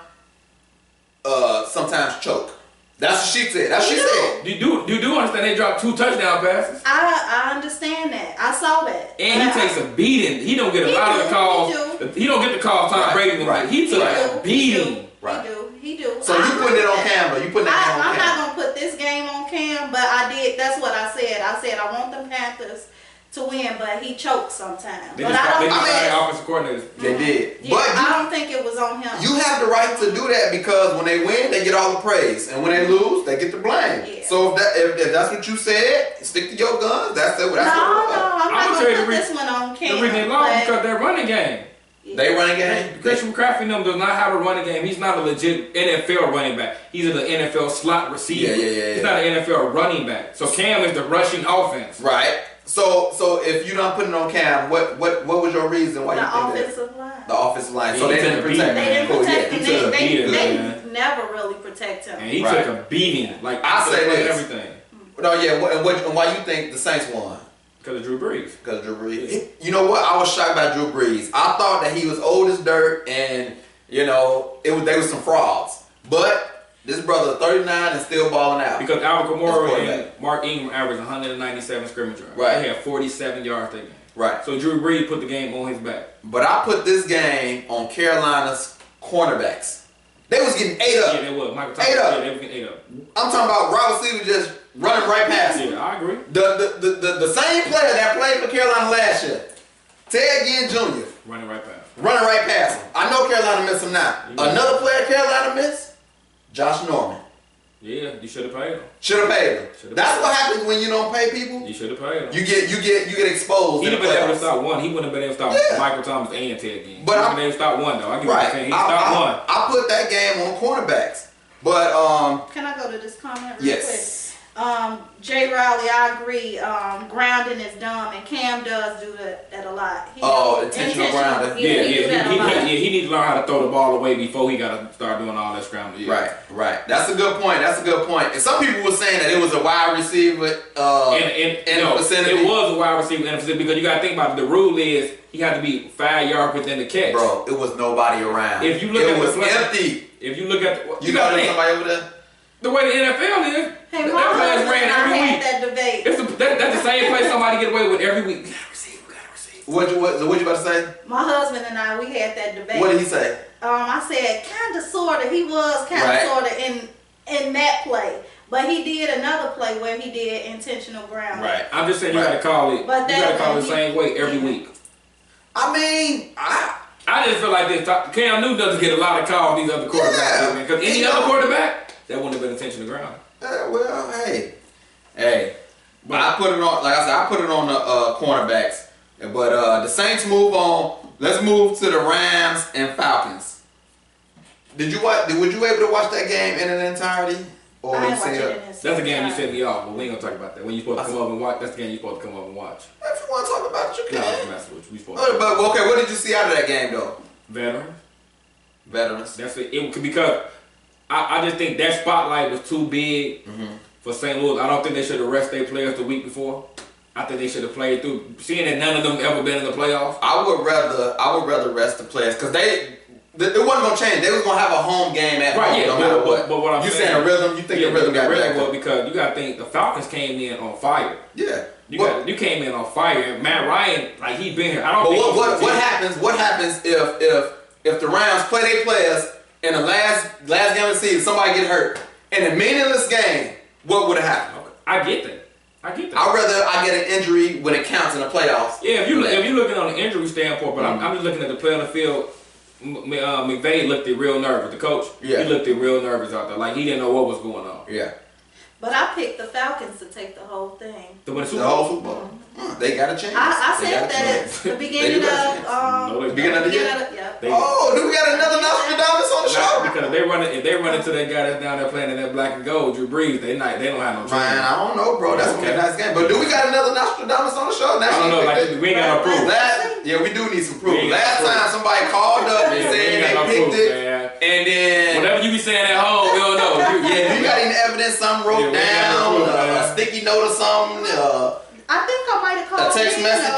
sometimes choke. That's what she said. That's what she said. You do understand they dropped 2 touchdown passes? I understand that. I saw that. And he But takes a beating. He don't get a He lot of the do, calls. He don't get the calls Tom Right, Brady would right. make. He took Right. a beating. Right. He do. So I you agree putting it with on that. Cam though? You putting that game on I'm Cam? not gonna put this game on Cam, but I did. That's what I said. I said I want the Panthers to win, but he chokes sometimes. They But just I don't. started offensive coordinators. They did. Yeah, But I don't think it was on him. you have the right to do that because when they win, they get all the praise, and when they lose, they get the blame. Yeah. So if that's what you said, stick to your guns. That's it. no, That's I'm what not I'ma gonna tell you put the this one on Cam. The reason they lost but- because their running game. they running game. Christian McCaffrey and them does not have a running game. He's not a legit NFL running back. He's an NFL slot receiver. Yeah. He's not an NFL running back. So Cam is the rushing offense. Right. So if you don't put it on Cam, what was your reason why The you think that? offensive line. The offensive line. So He they took didn't a beating. protect They him. didn't Cool, protect yeah. him. he took a They beating, they man. never really protect him. And he Right. took a beating. Like I say like this. everything. No, yeah. And why you think the Saints won? Because of Drew Brees. Because Drew Brees. You know what? I was shocked by Drew Brees. I thought that he was old as dirt, and they were some frauds. But this brother 39 and still balling out. Because Alvin That's Kamara quarterback. and Mark Ingram averaged 197 scrimmage yards. Right. They had 47 yards that game. Right. So Drew Brees put the game on his back. But I put this game on Carolina's cornerbacks. They was getting ate up. Yeah, they was. Michael Thomas. Ate up. Yeah, they was getting ate up. I'm talking about Robert Stevens just running right past him. Yeah, I agree. The same player that played for Carolina last year, Ted Ginn Jr., Running right past. running right past him. I know Carolina missed him now. Yeah. Another player Carolina missed, Josh Norman. Yeah, you should have paid him. Should have paid him. Should've That's paid what happens when you don't pay people. You should have paid him. You get exposed. He'd in have the been able to playoffs. stop one. He wouldn't have been able to stop Yeah. Michael Thomas and Ted Ginn. But He I- been able to stop one though. I give you what you're saying. He stopped one. I put that game on cornerbacks. But Can I go to this comment real yes. quick? Jay Riley, I agree. Grounding is dumb, and Cam does do that a lot. He Oh, do intentional grounding. Yeah, he do that a lot. He needs to learn how to throw the ball away before he got to start doing all that scrambling. Yeah. Right. That's a good point. And some people were saying that it was a wide receiver in the vicinity. It was a wide receiver in the vicinity because you got to think about it. The rule is he had to be 5 yards within the catch. Bro, it was nobody around. If you look it at was the play- empty. If you look at You got somebody over there? the way the NFL is, Hey, that my players husband ran and I every had week. that debate. That's the same play somebody get away with every week. We gotta receive. What you about to say? My husband and I, we had that debate. What did he say? I said kind of, sort of. He was kind of, Right. sort of in that play, but he did another play where he did intentional grounding. Right. I'm just saying you Right. gotta call it. But You gotta that call it one, the same way every yeah. week. I mean, I just feel like this. Cam Newton doesn't get a lot of calls these other quarterbacks. Yeah. Because any He other don't. quarterback, that wouldn't have been intentional ground. well, hey. But I put it on, like I said, I put it on the cornerbacks. But the Saints move on. Let's move to the Rams and Falcons. Did you watch? Would you able to watch that game in its entirety? Or I you didn't watch see it it? in his That's the game you time. set me off, but we ain't gonna talk about that. When you supposed to come up and watch, that's the game you supposed to come up and watch. If you want to talk about it, you No, I'm can. messing with you. We supposed to. But okay, what did you see out of that game though? Veterans. Veterans. That's it. It could because I just think that spotlight was too big for St. Louis. I don't think they should have rested their players the week before. I think they should have played through. Seeing that none of them ever been in the playoffs. I would rather rest the players because it wasn't gonna change. They was gonna have a home game at home, no matter what. But what I'm saying, the rhythm. You think the rhythm got back? Well, because you got to think the Falcons came in on fire. Yeah. You came in on fire. Matt Ryan, like he been here. I don't. But what happens? What happens if the Rams play their players in the last game of the season? Somebody get hurt in a meaningless game. What would have happened? Okay. I get that. I'd rather I get an injury when it counts in the playoffs. Yeah, if you're looking on the injury standpoint, but I'm just looking at the play on the field. McVay looked real nervous. The coach, he looked real nervous out there. Like he didn't know what was going on. Yeah. But I picked the Falcons to take the whole thing. The whole Super Bowl. They got a chance. I said that at the beginning of beginning of the year. Yeah. Oh, do we got another Nostradamus on the show? Because if they run into that guy that's down there playing in that black and gold, Drew Brees, they don't have no chance. Man, I don't know, bro. That's gonna be a nice game. But do we got another Nostradamus on the show? I don't know. Like we ain't got no proof. Yeah, we do need some proof. Last time somebody called up and said they picked it, and then whatever you be saying at home, we don't know. You got any evidence? Something wrote down, a sticky note or something. I think I might have called a text message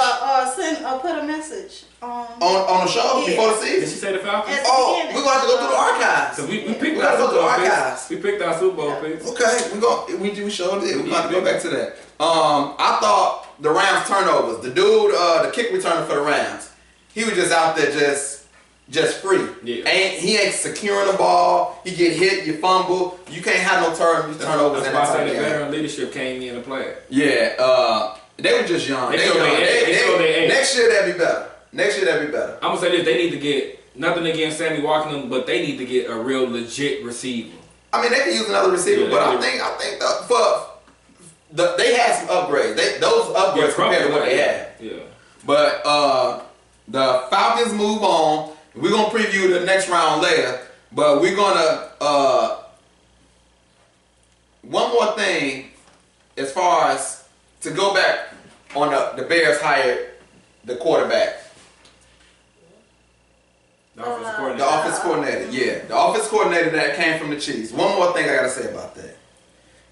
or put a message on the show before the season. Did she say the Falcons? We're gonna have to go through the archives. So we picked our Super Bowl picks. We picked our Super Bowl picks. Okay, we showed it. We're gonna have to go back to that. I thought the Rams turnovers. The dude, the kick returner for the Rams, he was just out there just free. Yeah. He ain't securing the ball. He get hit, you fumble. You can't have no turnovers. That's why I said the veteran leadership came in to play. Yeah, they were just young. Next year that'd be better. I'm gonna say this: they need to get nothing against Sammy Watkins, but they need to get a real legit receiver. I mean, they can use another receiver, but I think they had some upgrades. Those upgrades compared to what they had. Yeah. But the Falcons move on. We're gonna preview the next round later, but we're gonna one more thing as far as to go back on the Bears hired the quarterback. The offensive coordinator. The offensive coordinator, yeah. The offensive coordinator that came from the Chiefs. One more thing I gotta say about that.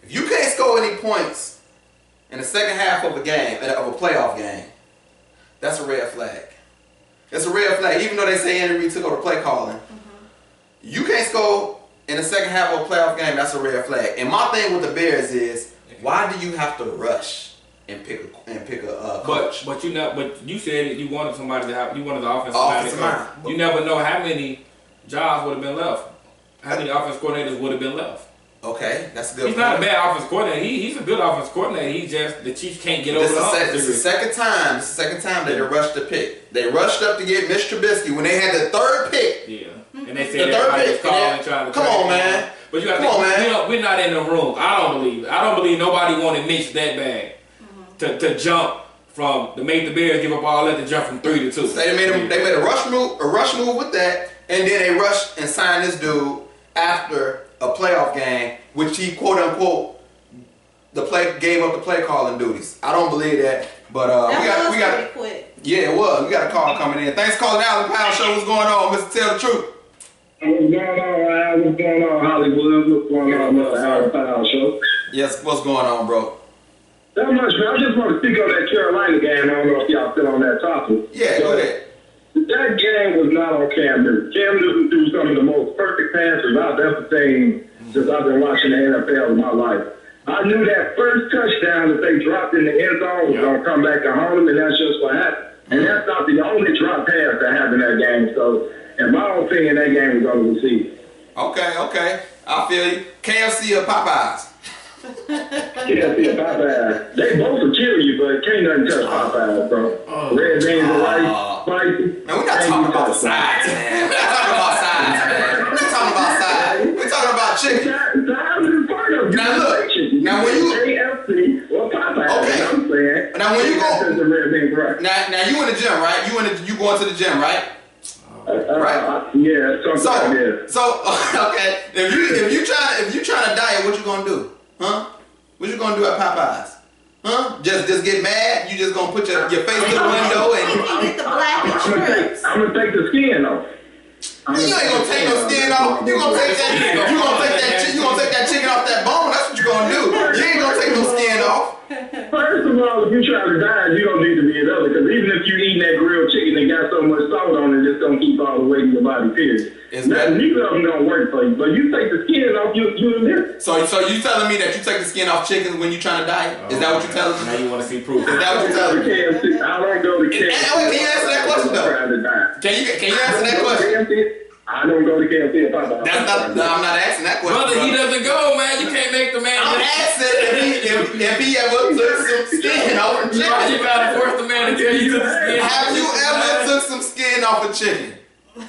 If you can't score any points in the second half of a game, of a playoff game, that's a red flag. It's a red flag. Even though they say Andy Reid took over play calling, you can't score in the second half of a playoff game, that's a red flag. And my thing with the Bears is, why do you have to rush and pick a coach? But you said it, you wanted somebody to have, you wanted the offensive line. You never know how many jobs would have been left. How many offensive coordinators would have been left. Okay, that's a good He's point. not a bad offensive coordinator. He's a good offensive coordinator. He's just the Chiefs can't get over the hump. This is the second time that they rushed the pick. They rushed up to get Mitch Trubisky when they had the third pick. Yeah. And they said everybody was calling trying to come on, man. But you got to think, we're not in the room. I don't believe nobody wanted Mitch that bad to jump from to make the Bears give up all that to jump from 3 to 2. So they made a rush move with that, and then they rushed and signed this dude after a playoff game, which he quote unquote gave up the play calling duties. I don't believe that, but we got pretty quick. Yeah, it was. We got a call coming in. Thanks for calling Allen Powell Show. What's going on, Mr. Tell the Truth? What's going on, Ryan? What's going on, Hollywood? What's going on, Mr. Allen Powell Show? Yes, what's going on, bro? Not much, man. I just want to speak on that Carolina game. I don't know if y'all still on that topic. Yeah, go ahead. That game was not on Cam Newton. Cam Newton threw some of the most perfect passes I've ever seen since I've been watching the NFL in my life. I knew that first touchdown that they dropped in the end zone was going to come back to haunt them, and that's just what happened. And that's not the only drop pass that happened in that game. So, in my opinion, that game was going to receive. Okay. I feel you. KFC or Popeyes? KFC or Popeyes. They both will kill you, but can't nothing touch Popeyes, bro. Red beans and rice, spicy. Man, we're not talking about sides, man. We're not talking about sides, man. We're talking about sides. We're talking about chicken. Now look. Now when you KFC or Popeyes, okay. I'm saying. Now when you go. Now you in the gym, right? You going to the gym, right? Right. Yeah. So okay. If you trying to diet, what you gonna do? Huh? What you gonna do at Popeyes? Huh? Just get mad? You just gonna put your face to the window and you get the black and strips. I'm gonna take the skin off. You ain't gonna take no skin off. You gonna take that chicken off that bone. That's what you gonna do. You ain't gonna take no skin off. First of all, if you try to diet, you don't need to be in other. Because even if you eating that grilled chicken that got so much salt on it, it's gonna keep all the weight in your body. Period. Neither of them gonna work for you. But you take the skin off, you live. So you telling me that you take the skin off chickens when you trying to diet? Is that what you telling me? Now you want to see proof? Is that what you telling me? I don't go to KFC. Can you answer that question though? Can you answer that question? I don't go to KFC if I'm I'm not asking that question. Brother, he doesn't go, man. You can't make the man. I'm asking if he ever took some skin off a chicken. You gotta force the man to tell you took the skin. Have you ever took some skin off a chicken?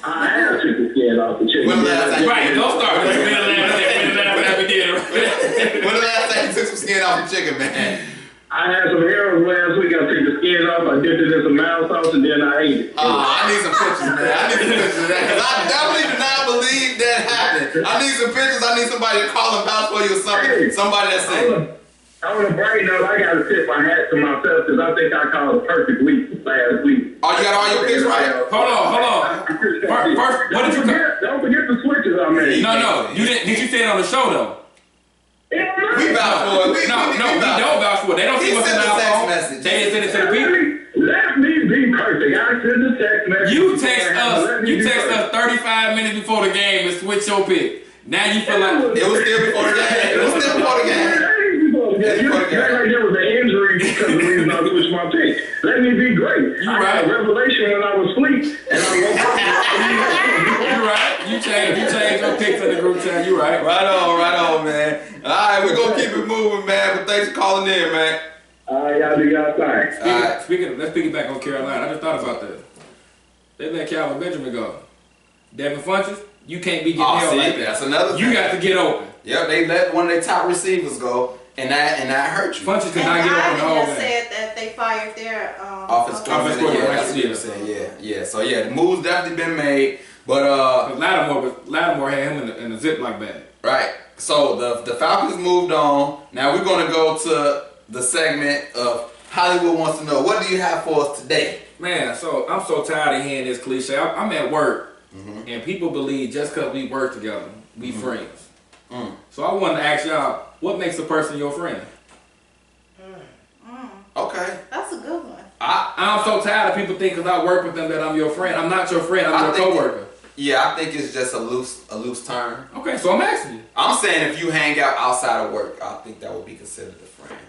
I have took the skin off the chicken. When the last time? Right, don't start. When the last time we did it. When the last time you took some skin off a chicken, man? I had some herrings last week. I took the skin off. I dipped it in some mild sauce and then I ate it. I need some pictures, man. I need some pictures of that because I definitely do not believe that happened. I need some pictures. I need somebody to call and vouch for you or something. Hey, somebody that said. On a bright note, I got to tip my hat to myself because I think I called a perfect week last week. Oh, you got all your picks right? Hold on. First, what did you? Don't forget the switches I made. No, you didn't. Did you say it on the show though? We vouch for it. No, we don't vouch for it. They don't see what's in our phone. They just send it to the people. Let me be perfect. I send the text message. You text us 35 minutes before the game and switch your pick. Now you feel like it was still before the game. It was still before the game. There was an injury because of the reason I switched my pick. Let me be great. I had a revelation when I was asleep, and I woke up. You right. You changed your picks in the group chat. You right. Right on, man. All right, we're gonna keep it moving, man. But thanks for calling in, man. Y'all do y'all thing. Speaking of, let's piggyback on Carolina. I just thought about that. They let Calvin Benjamin go. Devin Funchess, you can't be getting held like that. That's another thing. You got to get open. Yep, they let one of their top receivers go, and that hurt you. Funchess could not get open the whole game. just said that they fired their offensive coordinator. Yeah. So yeah, the move's definitely been made, but Lattimore had him in a Ziploc bag. Right. So the Falcons moved on. Now we're gonna go to the segment of Hollywood wants to know. What do you have for us today? Man, so I'm so tired of hearing this cliche. I'm at work, and people believe just because we work together, we friends. So I wanted to ask y'all, what makes a person your friend? Okay. That's a good one. I'm so tired of people thinking because I work with them that I'm your friend. I'm not your friend. I'm your coworker. I think it's just a loose term. Okay, so I'm asking you. I'm saying if you hang out outside of work, I think that would be considered a friend.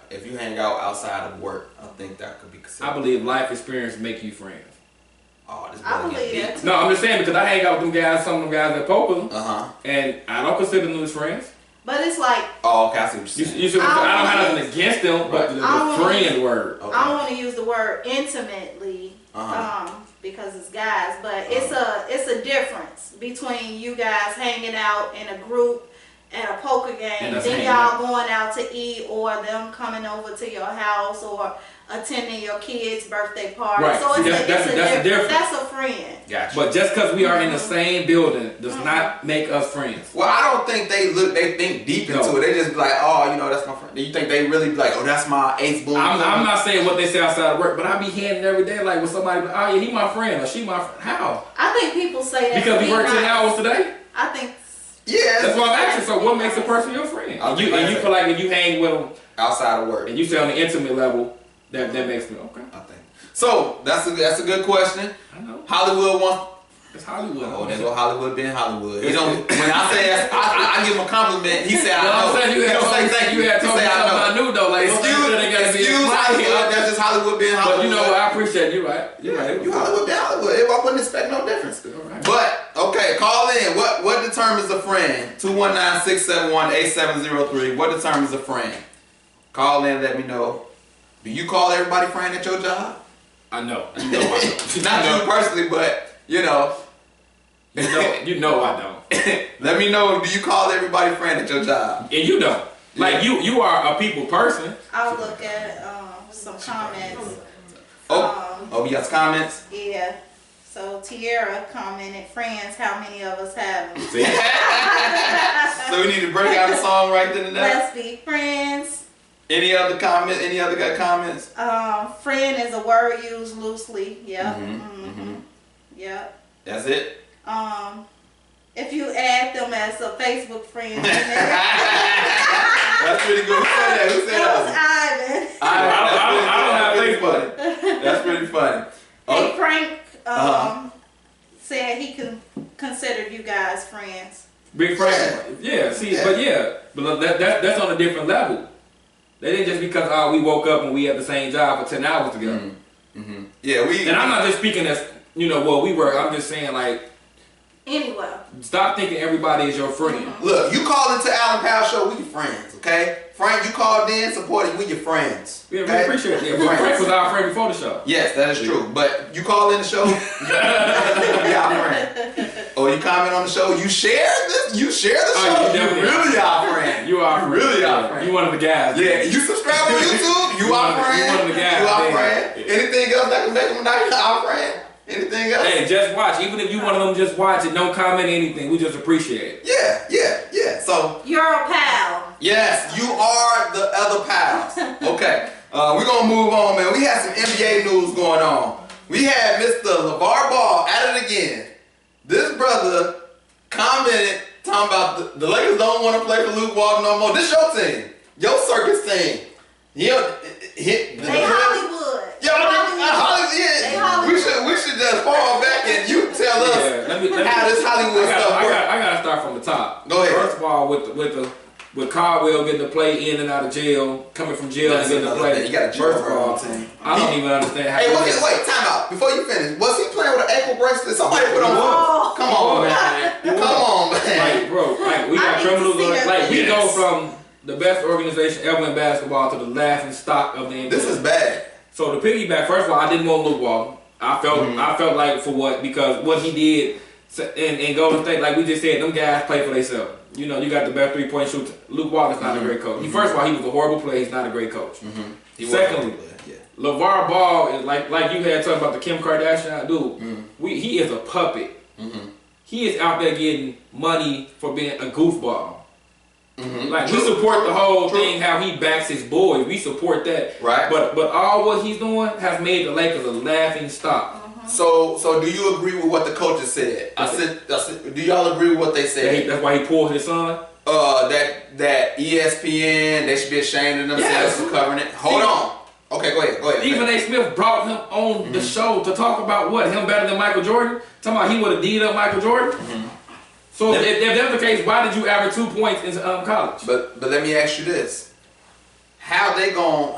If you hang out outside of work, I think that could be considered. I believe life experience make you friends. Oh, this I believe that. No, I'm just saying because I hang out with them guys, some of them guys at poker, and I don't consider them as friends. But it's like, oh, okay, I see what you're saying. I don't have nothing against them, but the friend word. Okay. I don't want to use the word intimately because it's guys, but it's a difference between you guys hanging out in a group at a poker game, then y'all going out to eat, or them coming over to your house, or attending your kid's birthday party. Right. So it's a difference. That's a friend. Gotcha. But just because we are in the same building does not make us friends. Well, I don't think they think deep into it. They just be like, oh, that's my friend. You think they really be like, oh, that's my ace boom? I'm not saying what they say outside of work, but I be hearing it every day, like when somebody, oh yeah, he my friend or she my friend. How? I think people say that because we work 10 hours today. I think. Yeah. That's what I'm asking. So what makes a person your friend? And you feel like if you hang with them outside of work, and you say on the intimate level. That makes me okay. I think so. That's a good question. I know. Hollywood wants. It's Hollywood. Oh, there go Hollywood being Hollywood. He don't. When I say I give him a compliment. He said I know. You don't say thank you. You had told me something I knew though. Like excuse Hollywood. That's just Hollywood being Hollywood. But you know what? I appreciate you. Right. You're right. You Hollywood being Hollywood. I wouldn't expect no difference. Right. But okay, call in. What determines a friend? 219-671-8703. What determines a friend? Call in. Let me know. Do you call everybody friend at your job? I know. I don't. Not you personally, but You know I don't. Let me know. Do you call everybody friend at your job? And you don't. Like you are a people person. I'll look at some comments. We got some comments? Yeah. So Tierra commented, friends, how many of us have them? So we need to break out a song right then and there? Let's be friends. Any other comments? Any other good comments? Friend is a word used loosely. Yep. Yep. That's it. If you add them as a Facebook friend. That's pretty good. Who said that? Who said that that? was Ivan. I don't have Facebook. That's pretty funny. Hey, Frank said he considered you guys friends. Big Frank. Yeah, see, but that's on a different level. That ain't just because we woke up and we had the same job for 10 hours together. Mm-hmm. Yeah, and I'm not just speaking as we were. I'm just saying anyway. Stop thinking everybody is your friend. Look, you called into Alan Powell show, we your friends, okay? Frank, you called in, supported, we your friends. Yeah, okay? we appreciate it. Yeah, Frank was our friend before the show. Yes, that is true. But you called in the show, we our friend. Or you comment on the show, you share the show, you really our friend. You are really our friend. You one of the guys. Yeah, you subscribe on YouTube, you our friend. You one of the guys. You our friend. Anything else that can make them not our friend? Anything else? Hey, just watch. Even if you one of them, just watch it. Don't comment anything. We just appreciate it. Yeah. So you're a pal. Yes, you are the other pals. Okay, we're gonna move on, man. We had some NBA news going on. We had Mr. LeVar Ball at it again. This brother commented talking about the Lakers don't want to play for Luke Walton no more. This your team, your circus team. They Hollywood. Hollywood. We should just fall back and you tell us how this Hollywood stuff works. I gotta start from the top. Go ahead. First of all, with Caldwell getting to play in and out of jail, coming from jail and getting to play. You got a First of all, I don't even understand how. Hey, wait, time out. Before you finish, was he playing with an ankle bracelet? Somebody put on. Come on, man. Like, bro, we got criminals. We go from the best organization ever in basketball to the laughing stock of the NBA. This is bad. So to piggyback, first of all, I didn't want Luke Walton. I felt like for what? Because what he did in Golden State, like we just said, them guys play for themselves. You know, you got the best 3-point shooter. Luke Walton's not a great coach. First of all, he was a horrible player. He's not a great coach. Secondly, LeVar Ball is like you had talking about the Kim Kardashian dude. He is a puppet. He is out there getting money for being a goofball. Like we support the whole thing, how he backs his boys. We support that. Right. But all what he's doing has made the Lakers a laughing stock. So do you agree with what the coaches said? I said, do y'all agree with what they said? That's why he pulled his son. That ESPN, they should be ashamed of themselves for covering it. Hold on. Okay, go ahead. Stephen A. Smith brought him on the show to talk about what? Him better than Michael Jordan? Talking about he would have D'd up Michael Jordan? So if that's the case, why did you average 2 points in college? But let me ask you this. How they gonna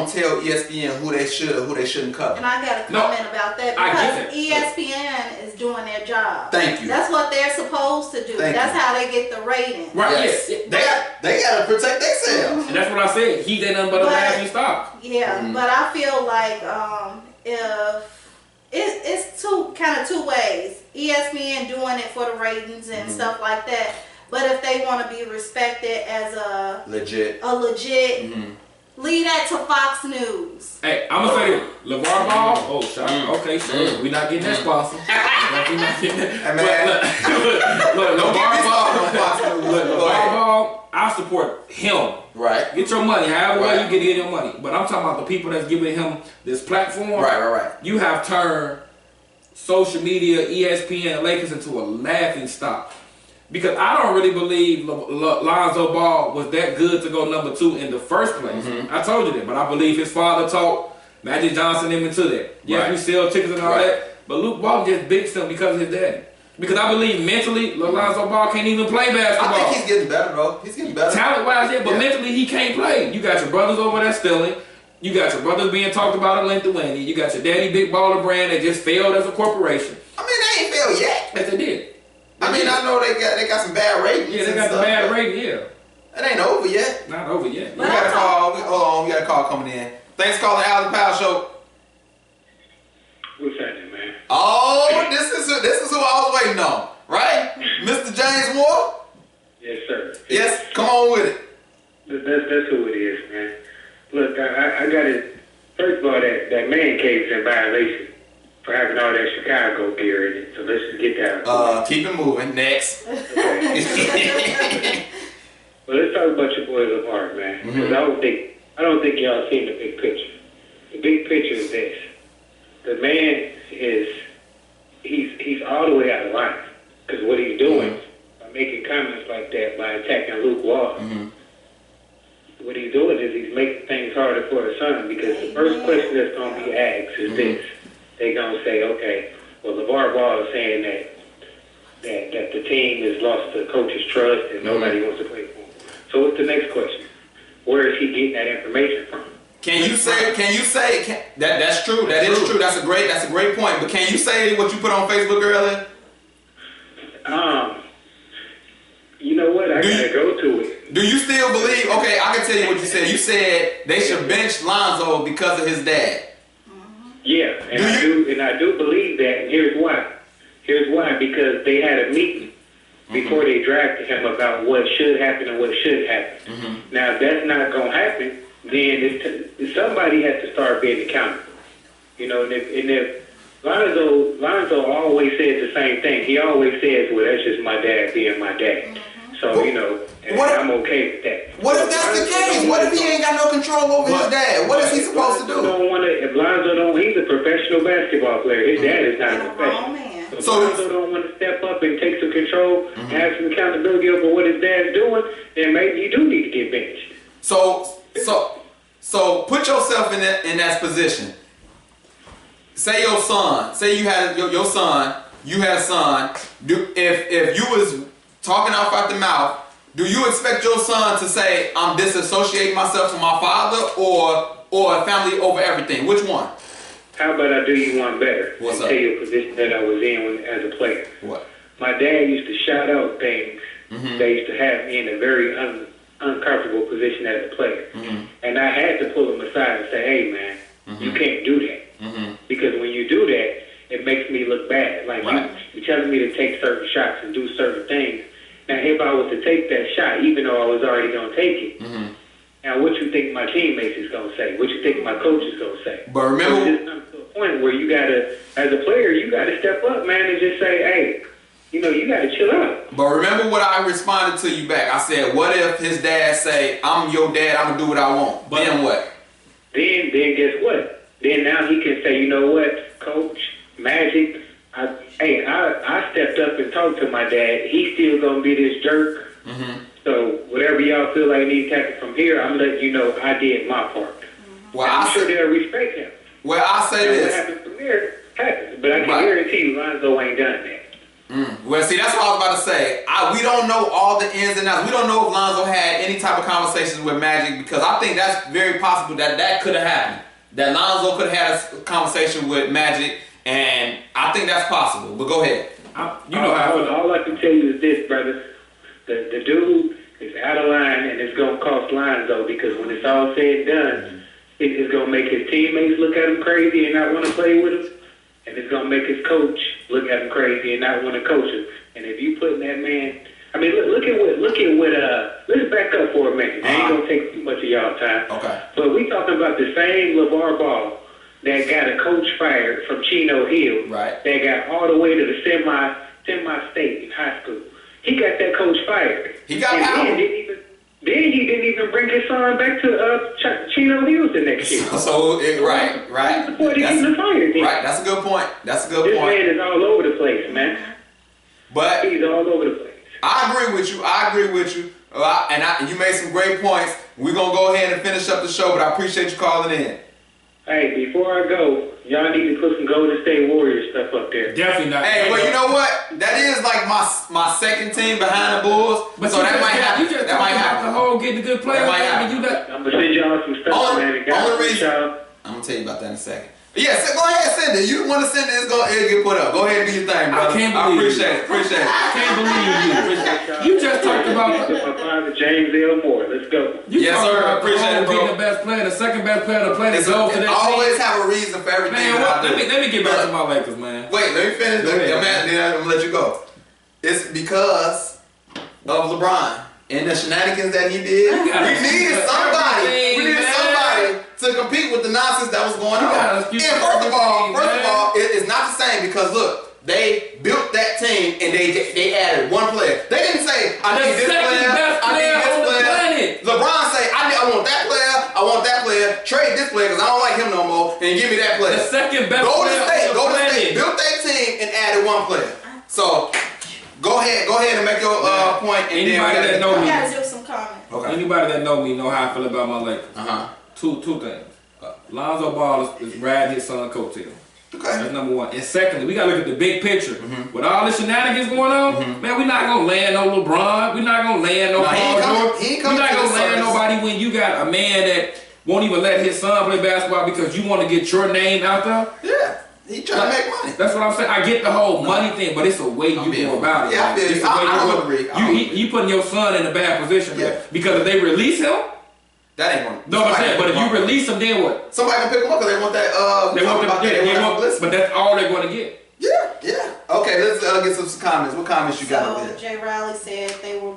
tell ESPN who they should or who they shouldn't cover? And I got a comment about that because ESPN is doing their job. Thank you. That's what they're supposed to do. That's how they get the ratings. Right. Yes. They gotta protect themselves. And that's what I said. He ain't nothing but a laughing stock. Yeah, but I feel like if it's two ways. ESPN doing it for the ratings and stuff like that. But if they want to be respected as a legit, leave that to Fox News. Hey, I'm gonna say LeVar Ball. Oh, shot. Okay, sure. We not getting that sponsor. We not getting that. Hey, man. Look, LeVar Ball. I support him. Right. Get your money, however way you get your money. But I'm talking about the people that's giving him this platform. Right. You have turned social media, ESPN, and Lakers into a laughing stock. Because I don't really believe Lonzo Ball was that good to go number 2 in the first place. I told you that, but I believe his father taught Magic Johnson him into that. Yeah, we sell tickets and all that, but Luke Walton just bitched him because of his daddy. Because I believe mentally, Lonzo Ball can't even play basketball. I think he's getting better, bro. He's getting better. Talent-wise, yeah, but mentally he can't play. You got your brothers over there stealing. You got your brothers being talked about at Lithuania. You got your daddy Big Baller Brand that just failed as a corporation. I mean, they ain't failed yet. Yes, they did. I know they got some bad ratings. Yeah, they got the bad rating, yeah. It ain't over yet. Not over yet. We got a call. Hold on, we got a call coming in. Thanks for calling the Alan Powell Show. What's happening, man? Oh, this is who I was waiting on, right? Mr. James Moore? Yes, sir. Yes, come on with it. That's who it is, man. Look, I got it. First of all, that man cave's in violation for having all that Chicago gear in it. So let's just get that. Keep it moving. Next. Okay. Well, let's talk about your boy LeVar, man. Because I don't think y'all seen the big picture. The big picture is this: the man is he's all the way out of line. Because what he's doing, by making comments like that, by attacking Luke Walton, what he's doing is he's making things harder for his son. Because the first question that's going to be asked is this. They're going to say, okay, well, LeVar Ball is saying that the team has lost the coach's trust and nobody wants to play for him. So what's the next question? Where is he getting that information from? Can you say that's true? That is true. That's a great point. But can you say what you put on Facebook earlier? You know what? I gotta go to it. Do you still believe? Okay, I can tell you what you said. You said they should bench Lonzo because of his dad. Yeah, and I do believe that. And here's why. Because they had a meeting before they drafted him about what should happen and what should happen. Now, if that's not gonna happen, then somebody has to start being accountable. You know, and if Lonzo always says the same thing. He always says, well, that's just my dad being my dad. So, you know, and I'm okay with that. What if that's the case? What if he ain't got no control over his dad? What is he supposed to do? If Lonzo he's a professional basketball player. His dad is not a professional. So if Lonzo don't want to step up and take some control and have some accountability over what his dad's doing, then maybe you do need to get benched. So put yourself in that position. Say your son. Say you had your son. You had a son. If you was talking out the mouth, do you expect your son to say, "I'm disassociating myself from my father," or family over everything? Which one? How about I do you one better? What's and up? tell you a position that I was in as a player. What? My dad used to shout out things that used to have me in a very uncomfortable position as a player. And I had to pull him aside and say, hey, man, you can't do that. Because when you do that, it makes me look bad. Like, you're telling me to take certain shots and do certain things. Now, if I was to take that shot, even though I was already going to take it, now what you think my teammates is going to say? What you think my coach is going to say? But remember, so it's come to a point where you got to, as a player, you got to step up, man, and just say, hey, you know, you got to chill out. But remember what I responded to you back. I said, what if his dad say, I'm your dad, I'm going to do what I want. But then what? Then guess what? Then now he can say, you know what, Coach, Magic, I stepped up and talked to my dad. He's still going to be this jerk. So whatever y'all feel like needs to happen from here, I'm letting you know I did my part. Well, I'm sure they'll respect him. Well, I say this. What happens from there happens. But I can guarantee you Lonzo ain't done that. Well, see, that's what I was about to say. We don't know all the ins and outs. We don't know if Lonzo had any type of conversations with Magic, because I think that's very possible that could have happened. That Lonzo could have had a conversation with Magic, and I think that's possible. But go ahead. All I can tell you is this, brother. The dude is out of line, and it's going to cost Lonzo, because when it's all said and done, it's going to make his teammates look at him crazy and not want to play with him. And it's going to make his coach look at him crazy and not want to coach him. And if you putting that man, I mean, look at what, let's back up for a minute. I ain't going to take too much of y'all time. Okay. But we talking about the same LeVar Ball that got a coach fired from Chino Hill. Right. That got all the way to the semi-state in high school. He got that coach fired. He got power. Then he didn't even bring his son back to Chino Hills the next year. Right. Before they even fired him. Right, that's a good point. This man is all over the place, man. But he's all over the place. I agree with you. And you made some great points. We're going to go ahead and finish up the show, but I appreciate you calling in. Hey, before I go, y'all need to put some Golden State Warriors stuff up there. Definitely not. Hey, well, you know what? That is like my second team behind the Bulls. But so that might happen. You just that might happen. The whole getting a good player. That might happen. I'm gonna send y'all some stuff, man. I'm gonna tell you about that in a second. Yeah, go ahead, send it. You want to send it? It'll get put up. Go ahead and do your thing, brother. I appreciate it. I can't believe you. You just talked about my father, James L. Moore. Let's go. Yes, sir. I appreciate it, bro. Being the best player, the second best player to play the goal for that always team. have a reason for everything. Man, let me get back to my Lakers, man. Wait, let me finish. Then I'm gonna let you go. It's because of LeBron and the shenanigans that he did. We needed somebody. To compete with the nonsense that was going on. And first of all, it's not the same, because look, they built that team and they added one player. They didn't say, I need this player, I need this player. LeBron say, I want that player, player, trade this player because I don't like him no more, and give me that player. The second best Go player to state, on go the to state, planet. built their team and added one player. So go ahead and make your point. And Anybody then that know I me, gotta do some comments. Okay. anybody that know me know how I feel about my Lakers. Two things. Lonzo Ball is riding his son coattail. Okay. That's number one. And secondly, we gotta look at the big picture. With all the shenanigans going on, man, we're not gonna land no LeBron. We're not gonna land no Paul George. We're not gonna land nobody when you got a man that won't even let his son play basketball because you want to get your name out there. Yeah. He trying to make money. That's what I'm saying. I get the whole money thing, but it's a way you go about it. Yeah, I feel you. I don't agree. You putting your son in a bad position. Yeah. Because if they release him, that ain't gonna. no, I'm saying, but if you release him, then what? Somebody can pick him up because they want that. They want but that's all they're going to get. Yeah. Okay, let's get some comments. What comments you got up So there? Jay Riley said they were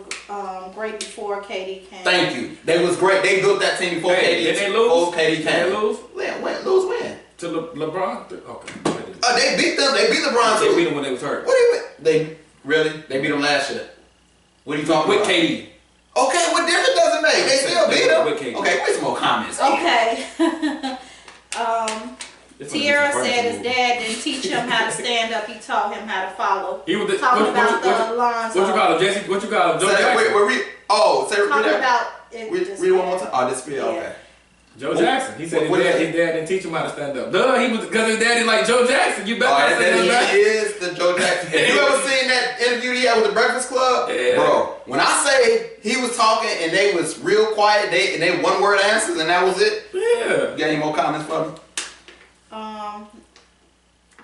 great before KD came. Thank you. They was great. They built that team before KD. Did they lose? Before KD came. Did they lose? Win. To LeBron? Okay. They beat them. They beat LeBron They too. beat him when they was hurt. What do you mean? They really? They beat them last year. What are you talking With about? KD. Okay, what difference does it make? They still beat them. With KD. Okay, wait some more comments. Okay. It's Tierra a said his movie. dad didn't teach him how to stand up. He taught him how to follow. He was the, Talking what about you the Lonzo. What you call him, Jesse? What you call him, Joe Say that, Jackson? say Talking that. about it. Read just it one more time. Oh, this video. Yeah. Okay. Joe Jackson. He said What his is dad didn't teach him how to stand up. Duh, he was because his daddy like Joe Jackson. You better Oh, not and say then Joe Jackson. he is the Joe Jackson. Have you ever seen that interview he had with the Breakfast Club? Yeah. Bro, when I say he was talking and they was real quiet, they one word answers and that was it. Yeah. You got any more comments for me?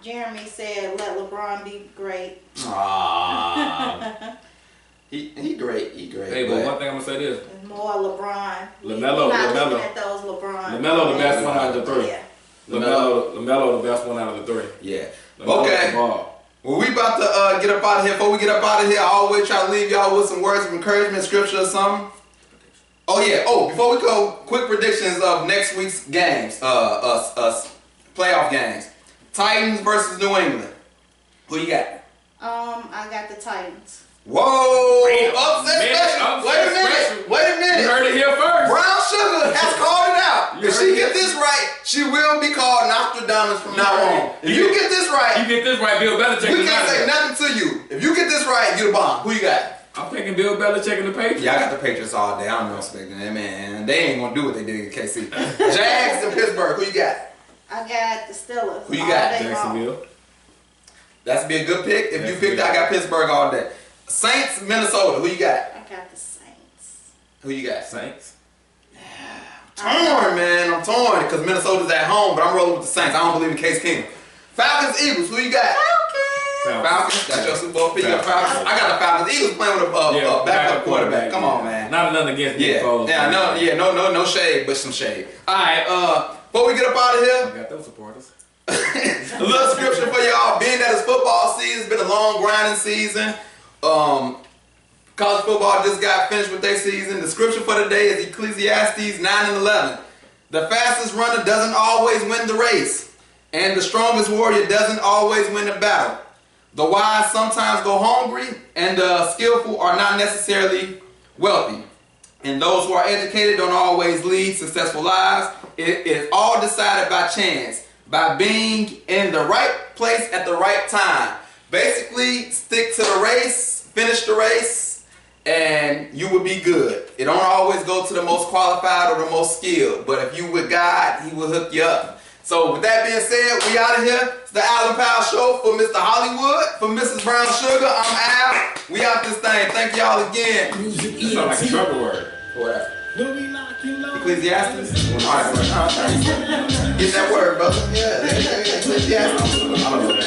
Jeremy said, "Let LeBron be great." He great. Hey, but one thing I'm gonna say this: And more LeBron. LaMelo, We're not LaMelo. looking at those LeBron. LaMelo the best one out of the three. Yeah. LaMelo the best one out of the three. Yeah. LaMelo Okay. the ball. Well, we about to get up out of here. Before we get up out of here, I always try to leave y'all with some words of encouragement, scripture or something. Oh yeah. Oh, before we go, quick predictions of next week's games. Playoff games. Titans versus New England. Who you got? I got the Titans. Whoa! Damn. Upset Man, special. upset special. Wait a minute. You heard it here first. Brown Sugar has called it out. You If heard she it. get this right, she will be called Nostradamus from now heard on. it. If you get this right, You get this right, Bill Belichick. we is can't out say there. nothing to you. If you get this right, you the bomb. Who you got? I'm picking Bill Belichick and the Patriots. Yeah, I got the Patriots all day. I don't know expecting them, man. They ain't gonna do what they did in KC. Jags and Pittsburgh. Who you got? I got the Steelers. Who you all got? day long. Jacksonville. That's be a good pick. If you That's picked, good. I got Pittsburgh all day. Saints, Minnesota. Who you got? I got the Saints. Who you got? Saints. Torn, man. I'm torn because Minnesota's at home, but I'm rolling with the Saints. I don't believe in Case Keenum. Falcons, Eagles. Who you got? Falcons. That's your Super Bowl pick. You got Falcons. I got the Falcons. Eagles playing with a backup quarterback. Come on, man. Not nothing against Nick Yeah, Foles. no shade, but some shade. All right, before we get up out of here, I got those supporters. a little scripture for y'all. Being that it's football season, it's been a long grinding season. College football just got finished with their season. The scripture for today is Ecclesiastes 9:11. The fastest runner doesn't always win the race, and the strongest warrior doesn't always win the battle. The wise sometimes go hungry, and the skillful are not necessarily wealthy. And those who are educated don't always lead successful lives. It is all decided by chance, by being in the right place at the right time. Basically, stick to the race, finish the race, and you will be good. It don't always go to the most qualified or the most skilled, but if you with God, he will hook you up. So with that being said, we out of here. It's the Allen Powell Show for Mr. Hollywood, for Mrs. Brown Sugar. I'm Al. We out this thing. Thank y'all again. That sound like a trouble word. What? Ecclesiastes? Alright, get that word, brother. Yeah, Ecclesiastes. I don't know that.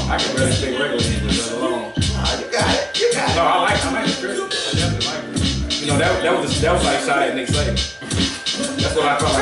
I can barely speak regular English, let alone. You got it. You got it. No, I like the Christian. I definitely like it. You know, that was like shot at Nick Saban. That's what I call